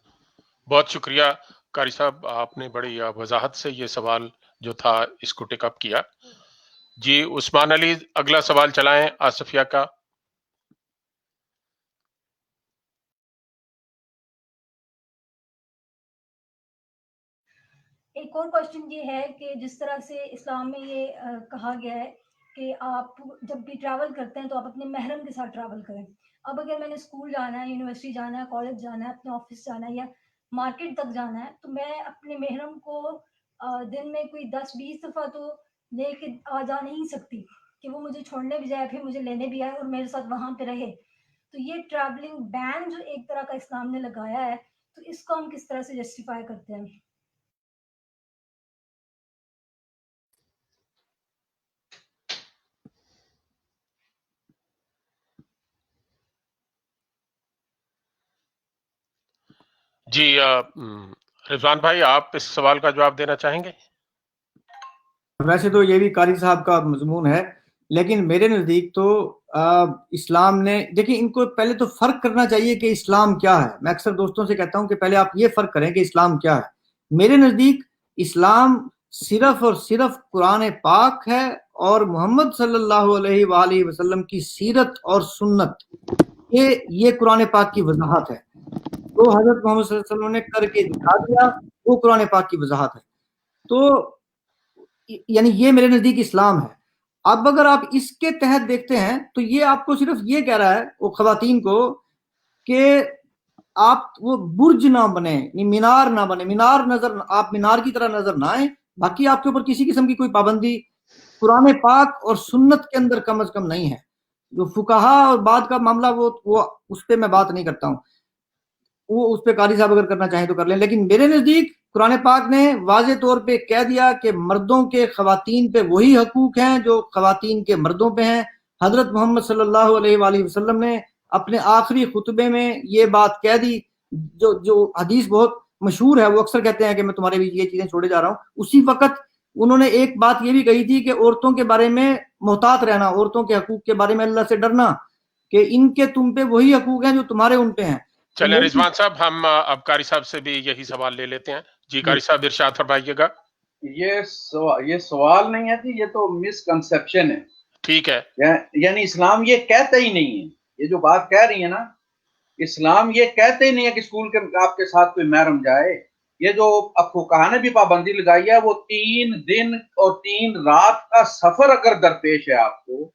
بہت شکریہ قاری صاحب، آپ نے بڑی وضاحت سے یہ سوال جو تھا اس کو ٹک اپ کیا۔ جی عثمان علی، اگلا سوال چلائیں آصفیہ کا۔ ایک اور کوشچن یہ ہے کہ جس طرح سے اسلام میں یہ کہا گیا ہے کہ آپ جب بھی ٹریول کرتے ہیں تو آپ اپنے محرم کے ساتھ ٹریول کریں. اب اگر میں نے اسکول جانا ہے, یونیورسٹی جانا ہے, کالج جانا ہے, اپنے آفس جانا ہے یا مارکیٹ تک جانا ہے, تو میں اپنے محرم کو دن میں کوئی 10-20 دفعہ تو لے کے آ جا نہیں سکتی کہ وہ مجھے چھوڑنے بھی جائے, پھر مجھے لینے بھی آئے اور میرے ساتھ وہاں پہ رہے. تو یہ ٹریولنگ بین جو ایک طرح کا اسلام نے لگایا ہے, تو اس کو ہم کس طرح سے جسٹیفائی کرتے ہیں؟ جی رضوان بھائی آپ اس سوال کا جواب دینا چاہیں گے؟ ویسے تو یہ بھی قاری صاحب کا مضمون ہے, لیکن میرے نزدیک تو اسلام نے, دیکھیں ان کو پہلے تو فرق کرنا چاہیے کہ اسلام کیا ہے. میں اکثر دوستوں سے کہتا ہوں کہ پہلے آپ یہ فرق کریں کہ اسلام کیا ہے. میرے نزدیک اسلام صرف اور صرف قرآن پاک ہے اور محمد صلی اللہ علیہ وآلہ وسلم کی سیرت اور سنت, یہ قرآن پاک کی وضاحت ہے. جو حضرت محمد صلی اللہ علیہ وسلم نے کر کے دکھا دیا وہ قرآن پاک کی وضاحت ہے. تو یعنی یہ میرے نزدیک اسلام ہے. اب اگر آپ اس کے تحت دیکھتے ہیں تو یہ آپ کو صرف یہ کہہ رہا ہے وہ خواتین کو کہ آپ وہ برج نہ بنے, مینار نہ بنے, آپ مینار کی طرح نظر نہ آئیں. باقی آپ کے اوپر کسی قسم کی کوئی پابندی قرآن پاک اور سنت کے اندر کم از کم نہیں ہے. جو فقہا اور بعد کا معاملہ وہ اس پہ میں بات نہیں کرتا ہوں, وہ اس پہ قاری صاحب اگر کرنا چاہیں تو کر لیں. لیکن میرے نزدیک قرآن پاک نے واضح طور پہ کہہ دیا کہ مردوں کے خواتین پہ وہی حقوق ہیں جو خواتین کے مردوں پہ ہیں. حضرت محمد صلی اللہ علیہ وآلہ وسلم نے اپنے آخری خطبے میں یہ بات کہہ دی, جو حدیث بہت مشہور ہے, وہ اکثر کہتے ہیں کہ میں تمہارے بیچ یہ چیزیں چھوڑے جا رہا ہوں. اسی وقت انہوں نے ایک بات یہ بھی کہی تھی کہ عورتوں کے بارے میں محتاط رہنا, عورتوں کے حقوق کے بارے میں اللہ سے ڈرنا, کہ ان کے تم پہ وہی حقوق ہیں جو تمہارے ان پہ ہیں. چلیں رضوان صاحب, ہم اب قاری صاحب سے بھی یہی سوال لے لیتے ہیں. جی قاری صاحب ارشاد فرمائیے گا. یہ سوال نہیں ہے جی, یہ تو مس کنسپشن ہے. ٹھیک ہے, یعنی اسلام یہ کہتا ہی نہیں ہے, یہ جو بات کہہ رہی ہے نا, اسلام یہ کہتے ہی نہیں ہے کہ اسکول کے آپ کے ساتھ کوئی محرم جائے. یہ جو فقہا نے بھی پابندی لگائی ہے وہ 3 دن اور 3 رات کا سفر اگر درپیش ہے آپ کو,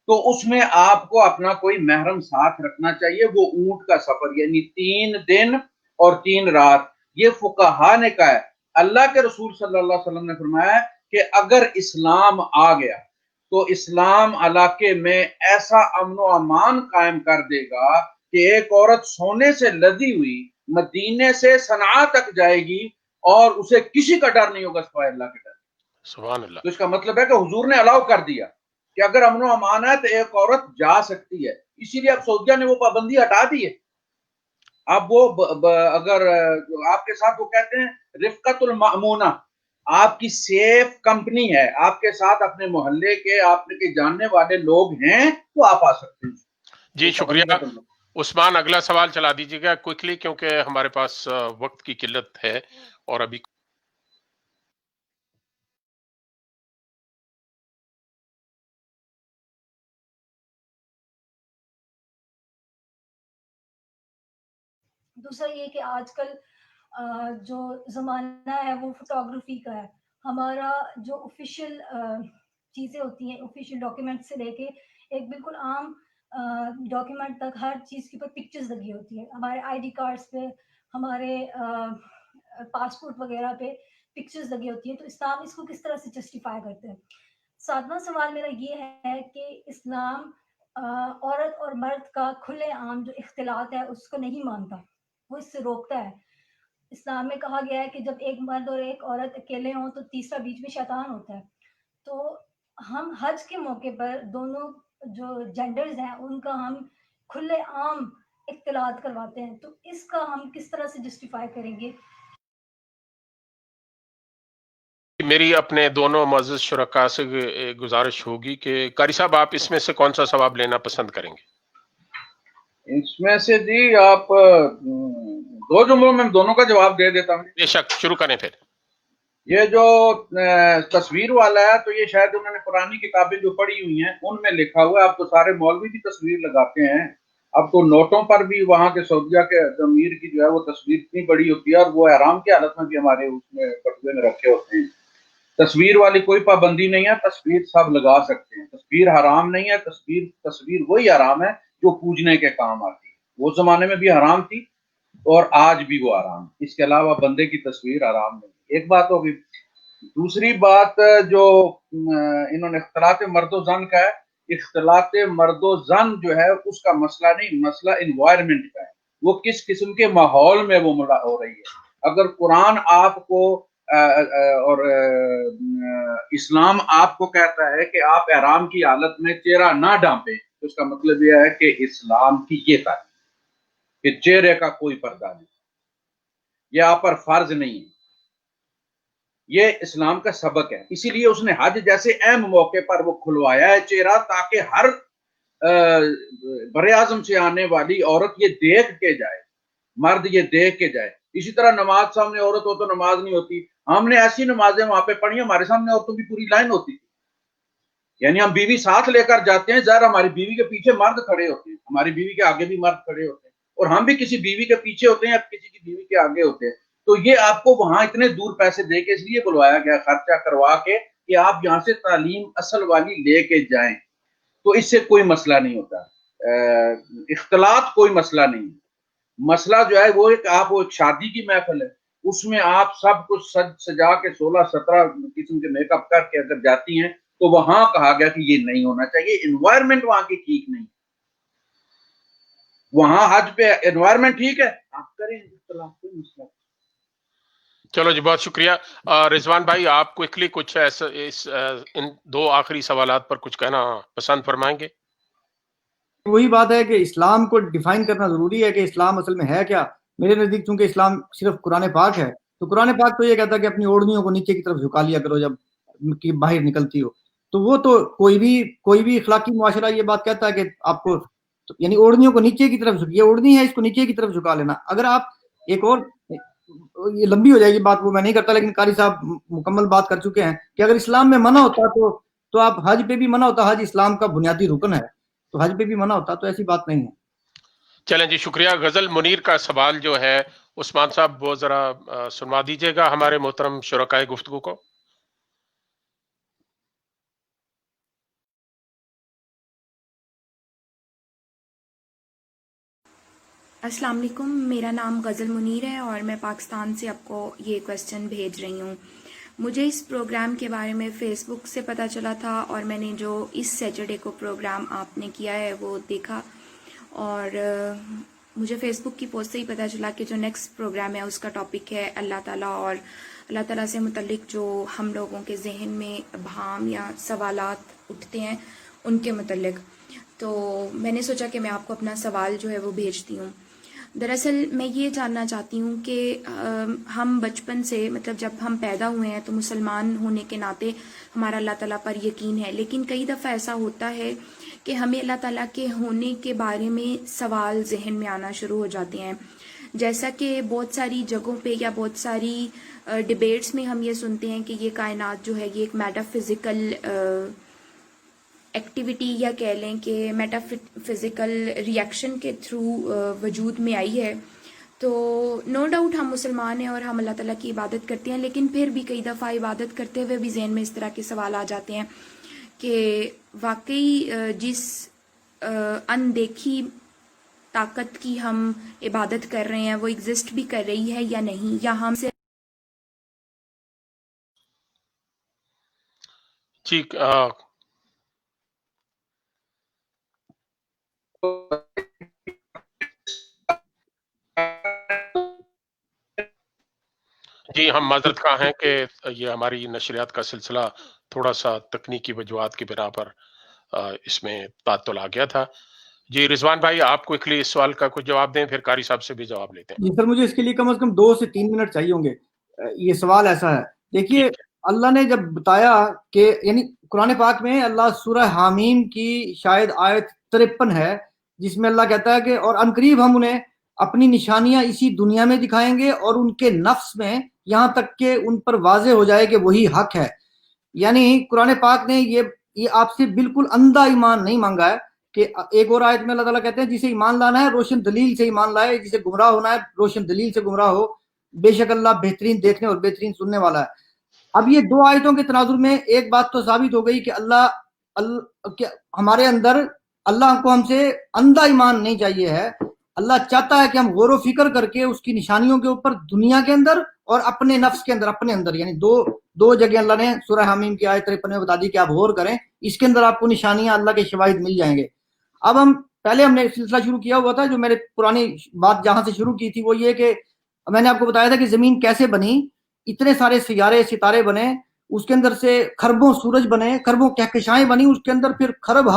تو اس میں آپ کو اپنا کوئی محرم ساتھ رکھنا چاہیے. وہ اونٹ کا سفر, یعنی 3 دن اور 3 رات. یہ فقہا نے کہا ہے. اللہ کے رسول صلی اللہ علیہ وسلم نے فرمایا کہ اگر اسلام آ گیا تو اسلام علاقے میں ایسا امن و امان قائم کر دے گا کہ ایک عورت سونے سے لدی ہوئی مدینے سے صنعاء تک جائے گی اور اسے کسی کا ڈر نہیں ہوگا سوائے اللہ کے ڈر. سبحان اللہ. تو اس کا مطلب ہے کہ حضور نے الاؤ کر دیا کہ اگر امن و امان ہے تو ایک عورت جا سکتی ہے. اسی لیے اب سعودیہ نے وہ پابندی ہٹا دی ہے. اب وہ اگر آپ کے ساتھ وہ کہتے ہیں رفقت المأمونہ, آپ کی سیف کمپنی ہے, آپ کے ساتھ اپنے محلے کے آپ کے جاننے والے لوگ ہیں, تو آپ آ سکتے ہیں. جی شکریہ عثمان, اگلا سوال چلا دیجیے گا کوئکلی, کیونکہ ہمارے پاس وقت کی قلت ہے اور ابھی دوسرا یہ کہ آج کل جو زمانہ ہے وہ فوٹوگرافی کا ہے. ہمارا جو آفیشیل چیزیں ہوتی ہیں, آفیشیل ڈاکیومنٹ سے لے کے ایک بالکل عام ڈاکیومنٹ تک, ہر چیز کے اوپر پکچرز لگی ہوتی ہیں. ہمارے آئی ڈی کارڈز پہ, ہمارے پاسپورٹ وغیرہ پہ پکچرز لگی ہوتی ہیں. تو اسلام اس کو کس طرح سے جسٹیفائی کرتے ہیں؟ 7واں سوال میرا یہ ہے کہ اسلام عورت اور مرد کا کھلے عام جو اختلاط ہے اس کو نہیں مانتا, وہ اس سے روکتا ہے. اسلام میں کہا گیا ہے کہ جب ایک مرد اور ایک عورت اکیلے ہوں تو تیسرا بیچ میں شیطان ہوتا ہے. تو ہم حج کے موقع پر دونوں جو جینڈرز ہیں ان کا ہم کھلے عام اختلاط کرواتے ہیں, تو اس کا ہم کس طرح سے جسٹیفائی کریں گے؟ میری اپنے دونوں معزز شرکاء سے گزارش ہوگی کہ قاری صاحب آپ اس میں سے کون سا ثواب لینا پسند کریں گے؟ اس میں سے جی آپ 2 جملوں میں دونوں کا جواب دے دیتا ہوں. بے شک, شروع کریں پھر. یہ جو تصویر والا ہے تو یہ شاید انہوں نے پرانی کتابیں جو پڑھی ہوئی ہیں ان میں لکھا ہوا ہے. اب تو سارے مولوی بھی تصویر لگاتے ہیں. اب تو نوٹوں پر بھی وہاں کے سعودیہ کے امیر کی جو ہے وہ تصویر اتنی بڑی ہوتی ہے, اور وہ احرام کی حالت میں بھی ہمارے اس میں بٹوے میں رکھے ہوتے ہیں. تصویر والی کوئی پابندی نہیں ہے, تصویر سب لگا سکتے ہیں, تصویر حرام نہیں ہے, تصویر وہی حرام ہے جو پوجنے کے کام آتی ہے. وہ زمانے میں بھی حرام تھی اور آج بھی وہ حرام, اس کے علاوہ بندے کی تصویر حرام نہیں. ایک بات ہوگی. دوسری بات جو انہوں نے اختلاط مرد و زن کا ہے, اختلاط مرد و زن جو ہے اس کا مسئلہ نہیں, مسئلہ انوائرمنٹ کا ہے, وہ کس قسم کے ماحول میں وہ ہو رہی ہے. اگر قرآن آپ کو اور اسلام آپ کو کہتا ہے کہ آپ احرام کی حالت میں چہرہ نہ ڈھانپیں, تو اس کا مطلب یہ ہے کہ اسلام کی یہ تعلیم کہ چہرے کا کوئی پردہ نہیں, یہ آپ پر فرض نہیں ہے, یہ اسلام کا سبق ہے. اسی لیے اس نے حج جیسے اہم موقع پر وہ کھلوایا ہے چہرہ, تاکہ ہر بر اعظم سے آنے والی عورت یہ دیکھ کے جائے, مرد یہ دیکھ کے جائے. اسی طرح نماز سامنے عورت ہو تو نماز نہیں ہوتی. ہم نے ایسی نمازیں وہاں پہ پڑھی, ہمارے سامنے عورتوں کی پوری لائن ہوتی تھی. یعنی ہم بیوی ساتھ لے کر جاتے ہیں, ظاہر ہماری بیوی کے پیچھے مرد کھڑے ہوتے ہیں, ہماری بیوی کے آگے بھی مرد کھڑے ہوتے ہیں, اور ہم بھی کسی بیوی کے پیچھے ہوتے ہیں یا کسی کی بیوی کے آگے ہوتے ہیں. تو یہ آپ کو وہاں اتنے دور پیسے دے کے اس لیے بلوایا گیا, خرچہ کروا کے, کہ آپ یہاں سے تعلیم اصل والی لے کے جائیں. تو اس سے کوئی مسئلہ نہیں ہوتا, اختلاط کوئی مسئلہ نہیں. مسئلہ جو ہے وہ آپ وہ ایک شادی کی محفل ہے, اس میں آپ سب کچھ سجا کے 16-17 قسم کے میک اپ کر کے اگر جاتی ہیں تو وہاں کہا گیا کہ یہ نہیں ہونا چاہیے. انوائرمنٹ وہاں کی ٹھیک نہیں, وہاں حج پہ انوائرمنٹ ٹھیک ہے, آپ کریں, اختلاف کوئی مسئلہ. چلو جی, بہت شکریہ. رضوان بھائی, آپ کوئکلی کچھ ان دو آخری سوالات پر کچھ کہنا پسند فرمائیں گے؟ وہی بات ہے کہ اسلام کو ڈیفائن کرنا ضروری ہے کہ اسلام اصل میں ہے کیا. میرے نزدیک چونکہ اسلام صرف قرآن پاک ہے, تو قرآن پاک تو یہ کہتا ہے کہ اپنی اوڑھنیوں کو نیچے کی طرف جھکا لیا کرو جب کی باہر نکلتی ہو. تو وہ تو کوئی بھی اخلاقی معاشرہ یہ بات کہتا ہے کہ آپ کو یعنی اوڑھنیوں کو نیچے کی طرف یہ اوڑھنی ہے, اس کو نیچے کی طرف جھکا لینا. اگر آپ ایک اور, یہ لمبی ہو جائے گی بات, وہ میں نہیں کرتا, لیکن قاری صاحب مکمل بات کر چکے ہیں کہ اگر اسلام میں منع ہوتا تو آپ حج پہ بھی منع ہوتا, حج اسلام کا بنیادی رکن ہے, تو حج پہ بھی منع ہوتا, تو ایسی بات نہیں ہے. چلیں جی, شکریہ. غزل منیر کا سوال جو ہے عثمان صاحب وہ ذرا سنوا دیجیے گا ہمارے محترم شرکائے گفتگو کو. السلام علیکم, میرا نام غزل منیر ہے اور میں پاکستان سے آپ کو یہ کویسچن بھیج رہی ہوں. مجھے اس پروگرام کے بارے میں فیس بک سے پتہ چلا تھا, اور میں نے جو اس سیٹرڈے کو پروگرام آپ نے کیا ہے وہ دیکھا, اور مجھے فیس بک کی پوسٹ سے ہی پتہ چلا کہ جو نیکسٹ پروگرام ہے اس کا ٹاپک ہے اللہ تعالیٰ, اور اللہ تعالیٰ سے متعلق جو ہم لوگوں کے ذہن میں ابہام یا سوالات اٹھتے ہیں ان کے متعلق. تو میں نے سوچا کہ میں آپ کو اپنا سوال جو ہے وہ بھیجتی ہوں. دراصل میں یہ جاننا چاہتی ہوں کہ ہم بچپن سے, مطلب جب ہم پیدا ہوئے ہیں تو مسلمان ہونے کے ناطے ہمارا اللہ تعالیٰ پر یقین ہے, لیکن کئی دفعہ ایسا ہوتا ہے کہ ہمیں اللہ تعالیٰ کے ہونے کے بارے میں سوال ذہن میں آنا شروع ہو جاتے ہیں. جیسا کہ بہت ساری جگہوں پہ یا بہت ساری ڈیبیٹس میں ہم یہ سنتے ہیں کہ یہ کائنات جو ہے یہ ایک میٹا فزیکل ایکٹیویٹی, یا کہہ لیں کہ میٹا فزیکل ریئیکشن کے تھرو وجود میں آئی ہے. تو نو ڈاؤٹ ہم مسلمان ہیں اور ہم اللہ تعالیٰ کی عبادت کرتے ہیں, لیکن پھر بھی کئی دفعہ عبادت کرتے ہوئے بھی ذہن میں اس طرح کے سوال آ جاتے ہیں کہ واقعی جس اندیکھی طاقت کی ہم عبادت کر رہے ہیں وہ ایگزسٹ بھی کر رہی ہے یا نہیں, یا ہم سے ٹھیک. جی, ہم معذرت خواہ ہیں کہ یہ ہماری نشریات کا سلسلہ تھوڑا سا تکنیکی وجوہات کی بنا پر اس میں تعطل آ گیا تھا. جی رضوان بھائی, آپ کوئکلی اس سوال کا کچھ جواب دیں, پھر قاری صاحب سے بھی جواب لیتے ہیں. جی سر, مجھے اس کے لیے کم از کم 2 سے 3 منٹ چاہیے ہوں گے. یہ سوال ایسا ہے, دیکھیے اللہ نے جب بتایا کہ یعنی قرآن پاک میں اللہ سورہ حامیم کی شاید آیت 53 ہے, جس میں اللہ کہتا ہے کہ اور عنقریب ہم انہیں اپنی نشانیاں اسی دنیا میں دکھائیں گے اور ان کے نفس میں, یہاں تک کہ ان پر واضح ہو جائے کہ وہی حق ہے. یعنی قرآن پاک نے یہ آپ سے بالکل اندھا ایمان نہیں مانگا ہے کہ ایک اور آیت میں اللہ تعالیٰ کہتے ہیں جسے ایمان لانا ہے روشن دلیل سے ایمان لائے, جسے گمراہ ہونا ہے روشن دلیل سے گمراہ ہو, بے شک اللہ بہترین دیکھنے اور بہترین سننے والا ہے. اب یہ دو آیتوں کے تناظر میں ایک بات تو ثابت ہو گئی کہ ہمارے اندر اللہ کو ہم سے اندھا ایمان نہیں چاہیے ہے. اللہ چاہتا ہے کہ ہم غور و فکر کر کے اس کی نشانیوں کے اوپر دنیا کے اندر اور اپنے نفس کے اندر، اپنے اندر، یعنی دو جگہ اللہ نے سورہ حامیم کی آیت 53 میں بتا دی کہ آپ غور کریں، اس کے اندر آپ کو نشانیاں اللہ کے شواہد مل جائیں گے. اب پہلے ہم نے سلسلہ شروع کیا ہوا تھا، جو میرے پرانی بات جہاں سے شروع کی تھی وہ یہ کہ میں نے آپ کو بتایا تھا کہ زمین کیسے بنی، اتنے سارے سیارے ستارے بنے، اس کے اندر سے خربوں سورج بنے، خربوں کہکشائیں بنی، اس کے اندر پھر خرب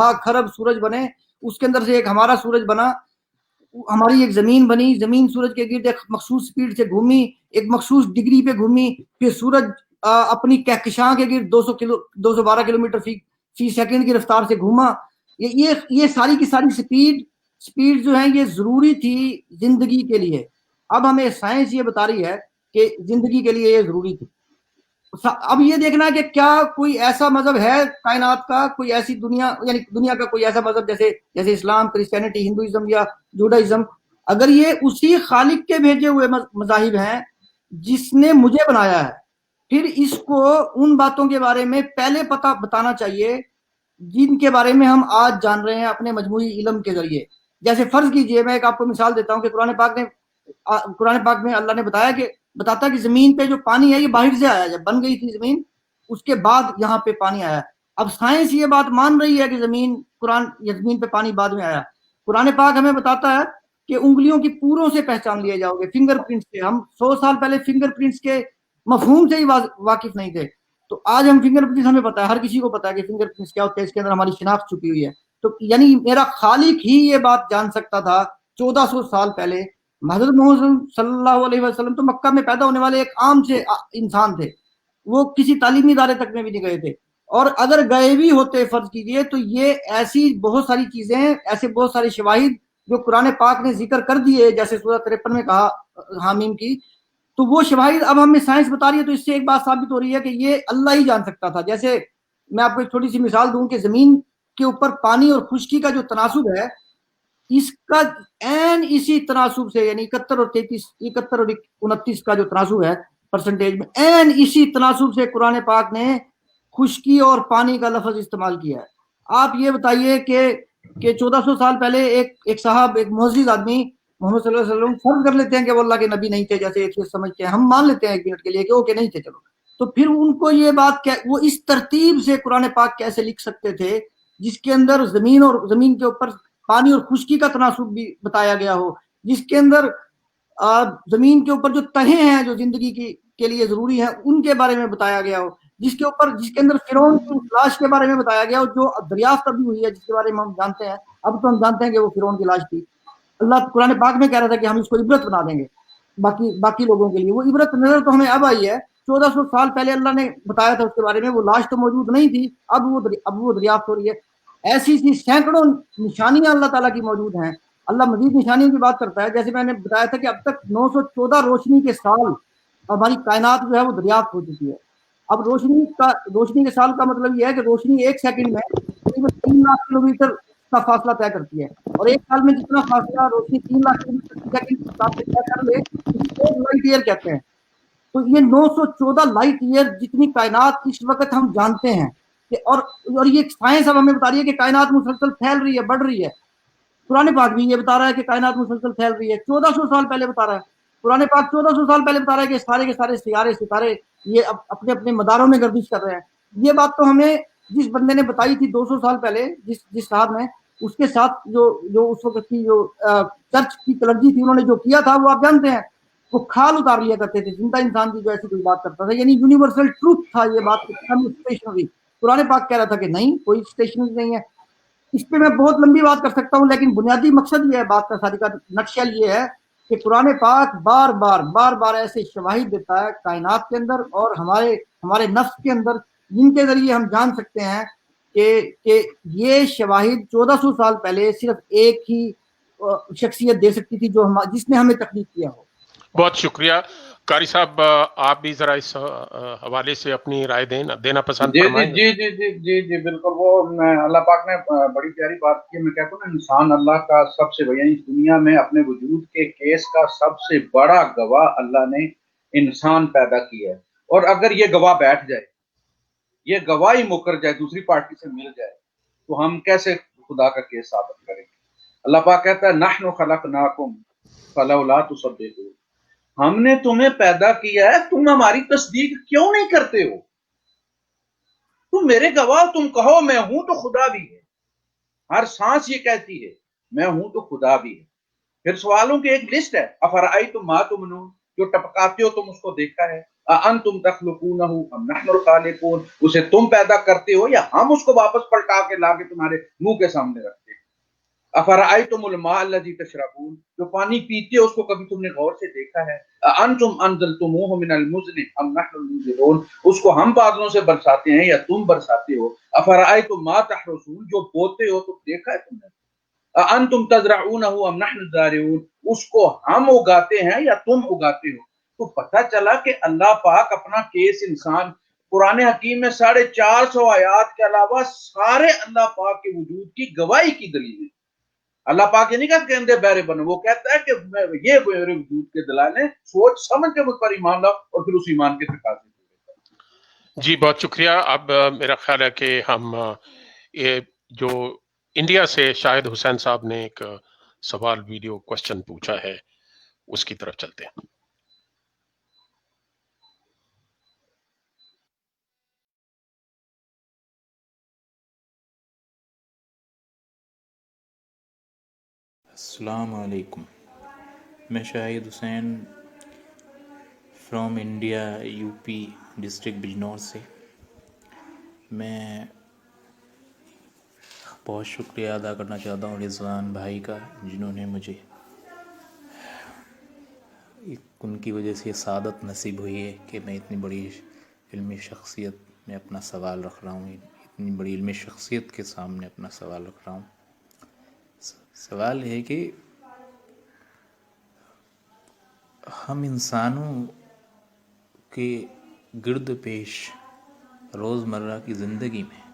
سورج بنے، اس کے اندر سے ایک ہمارا سورج بنا، ہماری ایک زمین بنی، زمین سورج کے گرد ایک مخصوص سپیڈ سے گھومی، ایک مخصوص ڈگری پہ گھومی، پھر سورج اپنی کہکشاں کے گرد 212 کلومیٹر فی سیکنڈ کی رفتار سے گھوما. یہ ساری کی ساری سپیڈ جو ہیں یہ ضروری تھی زندگی کے لیے. اب ہمیں سائنس یہ بتا رہی ہے کہ زندگی کے لیے یہ ضروری تھی. اب یہ دیکھنا کہ کیا کوئی ایسا مذہب ہے کائنات کا، کوئی ایسی یعنی دنیا کا کوئی ایسا مذہب جیسے اسلام، کرسچینٹی، ہندوازم یا جوڈائزم، اگر یہ اسی خالق کے بھیجے ہوئے مذاہب ہیں جس نے مجھے بنایا ہے، پھر اس کو ان باتوں کے بارے میں پہلے بتانا چاہیے جن کے بارے میں ہم آج جان رہے ہیں اپنے مجموعی علم کے ذریعے. جیسے فرض کیجئے، میں ایک آپ کو مثال دیتا ہوں کہ قرآن پاک میں اللہ نے بتاتا کہ زمین پہ جو پانی ہے یہ باہر سے آیا، جب بن گئی تھی زمین اس کے بعد یہاں پہ پانی آیا. اب سائنس یہ بات مان رہی ہے کہ زمین پہ پانی بعد میں آیا. قرآن پاک ہمیں بتاتا ہے کہ انگلیوں کی پوروں سے پہچان لیے جاؤ گے، فنگر پرنٹس سے. ہم 100 سال پہلے فنگر پرنٹس کے مفہوم سے ہی واقف نہیں تھے، تو آج ہم فنگر پرنٹس ہمیں پتا ہے، ہر کسی کو پتا ہے کہ فنگر پرنٹس کیا ہوتے ہیں، اس کے اندر ہماری شناخت چھپی ہوئی ہے. تو یعنی میرا خالق ہی یہ بات جان سکتا تھا 1400 سال پہلے. حضرت محمد صلی اللہ علیہ وسلم تو مکہ میں پیدا ہونے والے ایک عام سے انسان تھے، وہ کسی تعلیمی ادارے تک میں بھی نہیں گئے تھے، اور اگر گئے بھی ہوتے فرض کیجئے تو یہ ایسی بہت ساری چیزیں، ایسے بہت سارے شواہد جو قرآن پاک نے ذکر کر دیے، جیسے سورہ 53 میں کہا حامیم کی، تو وہ شواہد اب ہمیں سائنس بتا رہی ہے. تو اس سے ایک بات ثابت ہو رہی ہے کہ یہ اللہ ہی جان سکتا تھا. جیسے میں آپ کو ایک چھوٹی سی مثال دوں کہ زمین کے اوپر پانی اور خشکی کا جو تناسب ہے، اس کا این اسی تناسب سے، یعنی 71 اور 29 کا جو تناسب ہے پرسنٹیج میں، این اسی تناسب سے قرآن پاک نے خشکی اور پانی کا لفظ استعمال کیا ہے. آپ یہ بتائیے کہ 1400 سال پہلے ایک صاحب، ایک معزز آدمی محمد صلی اللہ علیہ وسلم، فرض کر لیتے ہیں کہ وہ اللہ کے نبی نہیں تھے، جیسے ایک چیز سمجھتے ہیں، ہم مان لیتے ہیں ایک منٹ کے لیے کہ اوکے نہیں تھے، چلو، تو پھر ان کو یہ بات وہ اس ترتیب سے قرآن پاک کیسے لکھ سکتے تھے جس کے اندر زمین کے اوپر پانی اور خشکی کا تناسب بھی بتایا گیا ہو، جس کے اندر زمین کے اوپر جو تہیں ہیں جو زندگی کے لیے ضروری ہیں ان کے بارے میں بتایا گیا ہو، جس کے اندر فرعون کی لاش کے بارے میں بتایا گیا ہو، جو دریافت ابھی ہوئی ہے، جس کے بارے میں ہم جانتے ہیں. اب تو ہم جانتے ہیں کہ وہ فرعون کی لاش تھی. اللہ قرآن پاک میں کہہ رہا تھا کہ ہم اس کو عبرت بنا دیں گے باقی لوگوں کے لیے. وہ عبرت نظر تو ہمیں اب آئی ہے. 1400 سال پہلے اللہ نے بتایا تھا اس کے بارے میں، وہ لاش تو موجود نہیں تھی، اب وہ دریافت ہو رہی ہے. ایسی سینکڑوں نشانیاں اللہ تعالیٰ کی موجود ہیں. اللہ مزید نشانیوں کی بات کرتا ہے. جیسے میں نے بتایا تھا کہ اب تک 914 روشنی کے سال ہماری کائنات جو ہے وہ دریافت ہو چکی ہے. اب روشنی کے سال کا مطلب یہ ہے کہ روشنی ایک سیکنڈ میں تقریباً 3 لاکھ کلومیٹر کا فاصلہ طے کرتی ہے، اور ایک سال میں جتنا فاصلہ روشنی 3 لاکھ کلومیٹر فی سیکنڈ کے حساب سے طے کر لے اسے لائٹ ایئر کہتے ہیں. تو یہ 914 لائٹ ایئر جتنی کائنات اس وقت ہم جانتے ہیں، اور یہ سائنس اب ہمیں بتا رہی ہے کہ کائنات مسلسل پھیل رہی ہے، بڑھ رہی ہے. قرآن پاک بھی یہ بتا رہا ہے کہ کائنات مسلسل پھیل رہی ہے. 1400 سال پہلے بتا رہا ہے قرآن پاک، 1400 سال پہلے بتا رہا ہے کہ سارے کے سارے سیارے ستارے یہ اپنے اپنے مداروں میں گردش کر رہے ہیں. یہ بات تو ہمیں جس بندے نے بتائی تھی 200 سال پہلے، جس صاحب نے، اس کے ساتھ جو اس وقت کی جو چرچ کی کلرجی تھی، انہوں نے جو کیا تھا وہ آپ جانتے ہیں، وہ کھال اتار لیا کرتے تھے زندہ انسان کی جو ایسی کوئی بات کرتا تھا. یعنی یونیورسل ٹروتھ تھا یہ بات. اسٹیشنری قرآن پاک کہہ رہا تھا کہ نہیں، کوئی اسٹیشنری نہیں ہے. اس پہ میں بہت لمبی بات کر سکتا ہوں، لیکن بنیادی مقصد یہ ہے بات کا ساری کا نقشل یہ ہے کہ قرآن پاک بار بار ایسے شواہد دیتا ہے کائنات کے اندر اور ہمارے نفس کے اندر، جن کے ذریعے ہم جان سکتے ہیں کہ یہ شواہد 1400 سال پہلے صرف ایک ہی شخصیت دے سکتی تھی جس نے ہمیں تخلیق کیا ہو. بہت شکریہ قاری صاحب. آپ بھی ذرا اس حوالے سے اپنی رائے دینا پسند فرمائیں. جی بالکل. وہ اللہ پاک نے بڑی پیاری بات کی. میں کہتا ہوں نا، انسان اللہ کا سب سے بڑا، اس دنیا میں اپنے وجود کے کیس کا سب سے بڑا گواہ اللہ نے انسان پیدا کیا ہے. اور اگر یہ گواہ بیٹھ جائے, یہ گواہی مکر جائے, دوسری پارٹی سے مل جائے, تو ہم کیسے خدا کا کیس ثابت کریں گے؟ اللہ پاک کہتا ہے نحن خلقناکم فلولا تصدقون, ہم نے تمہیں پیدا کیا ہے, تم ہماری تصدیق کیوں نہیں کرتے ہو؟ تم میرے گواہ, تم کہو میں ہوں تو خدا بھی ہے. ہر سانس یہ کہتی ہے میں ہوں تو خدا بھی ہے. پھر سوالوں کی ایک لسٹ ہے, افرأیتم ما تمنون, جو ٹپکاتے ہو تم اس کو دیکھا ہے, انتم تخلقونہ ام نحن الخالقون, اسے تم پیدا کرتے ہو یا ہم اس کو واپس پلٹا کے لا کے تمہارے منہ کے سامنے رکھتے ہیں. افرأیتم الماء الذی تشربون, جو پانی پیتے ہو اس کو کبھی تم نے غور سے دیکھا ہے؟ انتم انزلتموہ من المزن ام نحن المنزلون, اس کو ہم بادلوں سے برساتے ہیں یا تم برساتے ہو؟ افرأیتم ما تحرثون, جو بوتے ہو تو دیکھا ہے تم نے؟ انتم تزرعونہ ام نحن الزارعون, اس کو ہم اگاتے ہیں یا تم اگاتے ہو؟ تو پتہ چلا کہ اللہ پاک اپنا کیس انسان, قرآن حکیم میں 450 آیات کے علاوہ سارے اللہ پاک کے وجود کی گواہی کی دلیل ہے. اللہ پاک یہ نہیں کہتا کہ اندھے بہرے بنو, وہ کہتا ہے کہ یہ میرے وجود کے دلائل ہیں, سوچ سمجھ کے مجھ پر ایمان لاؤ اور پھر اس ایمان کے تقاضے پورے. جی بہت شکریہ. اب میرا خیال ہے کہ ہم یہ جو انڈیا سے شاہد حسین صاحب نے ایک سوال ویڈیو کوشچن پوچھا ہے اس کی طرف چلتے ہیں. السلام علیکم, میں Shahid Hussain from India, U P district Bijnor سے. میں بہت شکریہ ادا کرنا چاہتا ہوں رضوان بھائی کا, جنہوں نے مجھے ان کی وجہ سے یہ سعادت نصیب ہوئی ہے کہ میں اتنی بڑی علمی شخصیت میں اپنا سوال رکھ رہا ہوں, اتنی بڑی علمی شخصیت کے سامنے اپنا سوال رکھ رہا ہوں. سوال ہے کہ ہم انسانوں کے گرد پیش روزمرہ کی زندگی میں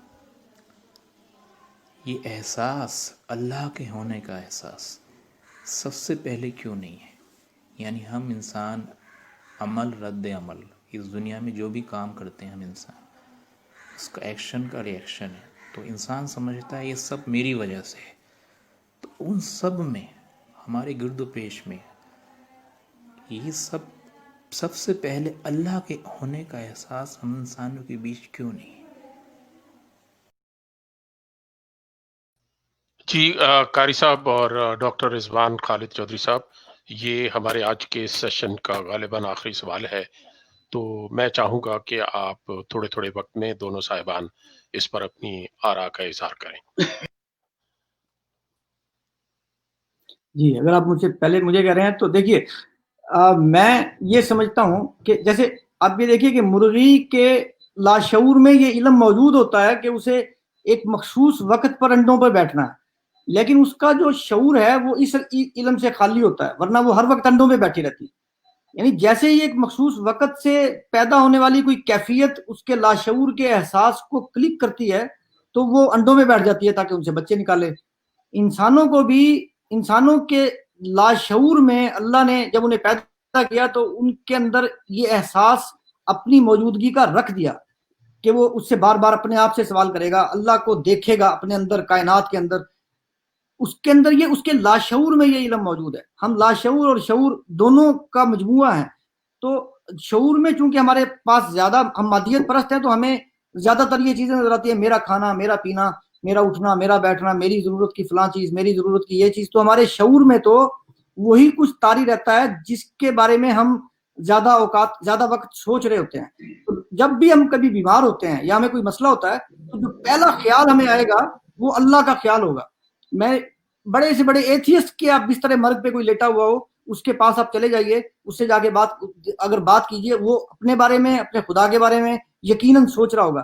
یہ احساس, اللہ کے ہونے کا احساس سب سے پہلے کیوں نہیں ہے؟ یعنی ہم انسان عمل رد عمل, اس دنیا میں جو بھی کام کرتے ہیں ہم انسان, اس کا ایکشن کا ری ایکشن ہے, تو انسان سمجھتا ہے یہ سب میری وجہ سے ہے. تو ان سب میں ہمارے گرد و پیش میں یہ سب سے پہلے اللہ کے ہونے کا احساس ہم انسانوں کے بیچ کیوں نہیں ہے؟ جی قاری صاحب اور ڈاکٹر رضوان خالد چودھری صاحب, یہ ہمارے آج کے سیشن کا غالباً آخری سوال ہے, تو میں چاہوں گا کہ آپ تھوڑے تھوڑے وقت میں دونوں صاحبان اس پر اپنی آراء کا اظہار کریں. جی, اگر آپ پہلے مجھے کہہ رہے ہیں تو دیکھیے, میں یہ سمجھتا ہوں کہ جیسے آپ یہ دیکھیے کہ مرغی کے لاشعور میں یہ علم موجود ہوتا ہے کہ اسے ایک مخصوص وقت پر انڈوں پر بیٹھنا ہے, لیکن اس کا جو شعور ہے وہ اس علم سے خالی ہوتا ہے, ورنہ وہ ہر وقت انڈوں میں بیٹھی رہتی ہے. یعنی جیسے ہی ایک مخصوص وقت سے پیدا ہونے والی کوئی کیفیت اس کے لاشعور کے احساس کو کلک کرتی ہے تو وہ انڈوں میں بیٹھ جاتی ہے تاکہ ان سے بچے نکالے. انسانوں کو بھی, انسانوں کے لاشعور میں اللہ نے جب انہیں پیدا کیا تو ان کے اندر یہ احساس اپنی موجودگی کا رکھ دیا کہ وہ اس سے بار بار اپنے آپ سے سوال کرے گا, اللہ کو دیکھے گا اپنے اندر, کائنات کے اندر. اس کے اندر یہ اس کے لاشعور میں یہ علم موجود ہے. ہم لاشعور اور شعور دونوں کا مجموعہ ہیں, تو شعور میں چونکہ ہمارے پاس زیادہ, ہم مادیت پرست ہیں, تو ہمیں زیادہ تر یہ چیزیں نظر آتی ہیں, میرا کھانا, میرا پینا, میرا اٹھنا, میرا بیٹھنا, میری ضرورت کی فلاں چیز, میری ضرورت کی یہ چیز. تو ہمارے شعور میں تو وہی کچھ طاری رہتا ہے جس کے بارے میں ہم زیادہ وقت سوچ رہے ہوتے ہیں. تو جب بھی ہم کبھی بیمار ہوتے ہیں یا ہمیں کوئی مسئلہ ہوتا ہے تو جو پہلا خیال ہمیں آئے گا وہ اللہ کا خیال ہوگا. میں بڑے سے بڑے ایتھیسٹ کے آپ بستر مرگ پہ کوئی لیٹا ہوا ہو, اس کے پاس آپ چلے جائیے, اس سے جا کے اگر بات کیجئے, وہ اپنے بارے میں, اپنے خدا کے بارے میں یقیناً سوچ رہا ہوگا.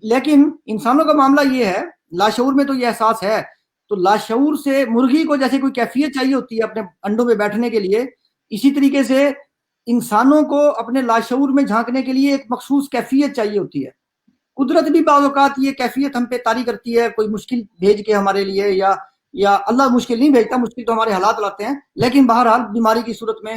لیکن انسانوں کا معاملہ یہ ہے, لاشعور میں تو یہ احساس ہے, تو لاشعور سے مرغی کو جیسے کوئی کیفیت چاہیے ہوتی ہے اپنے انڈوں میں بیٹھنے کے لیے, اسی طریقے سے انسانوں کو اپنے لاشعور میں جھانکنے کے لیے ایک مخصوص کیفیت چاہیے ہوتی ہے. قدرت بھی بعض اوقات یہ کیفیت ہم پہ طاری کرتی ہے, کوئی مشکل بھیج کے ہمارے لیے, یا اللہ مشکل نہیں بھیجتا, مشکل تو ہمارے حالات لاتے ہیں, لیکن بہرحال بیماری کی صورت میں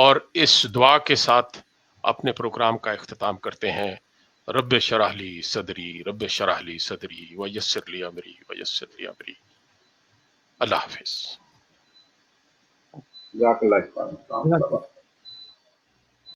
اور اس دعا کے ساتھ اپنے پروگرام کا اختتام کرتے ہیں. رب شرح لی صدری، رب شرح لی صدری ویسر لی امری ویسر لی امری. اللہ حافظ. جزاک اللہ خیر.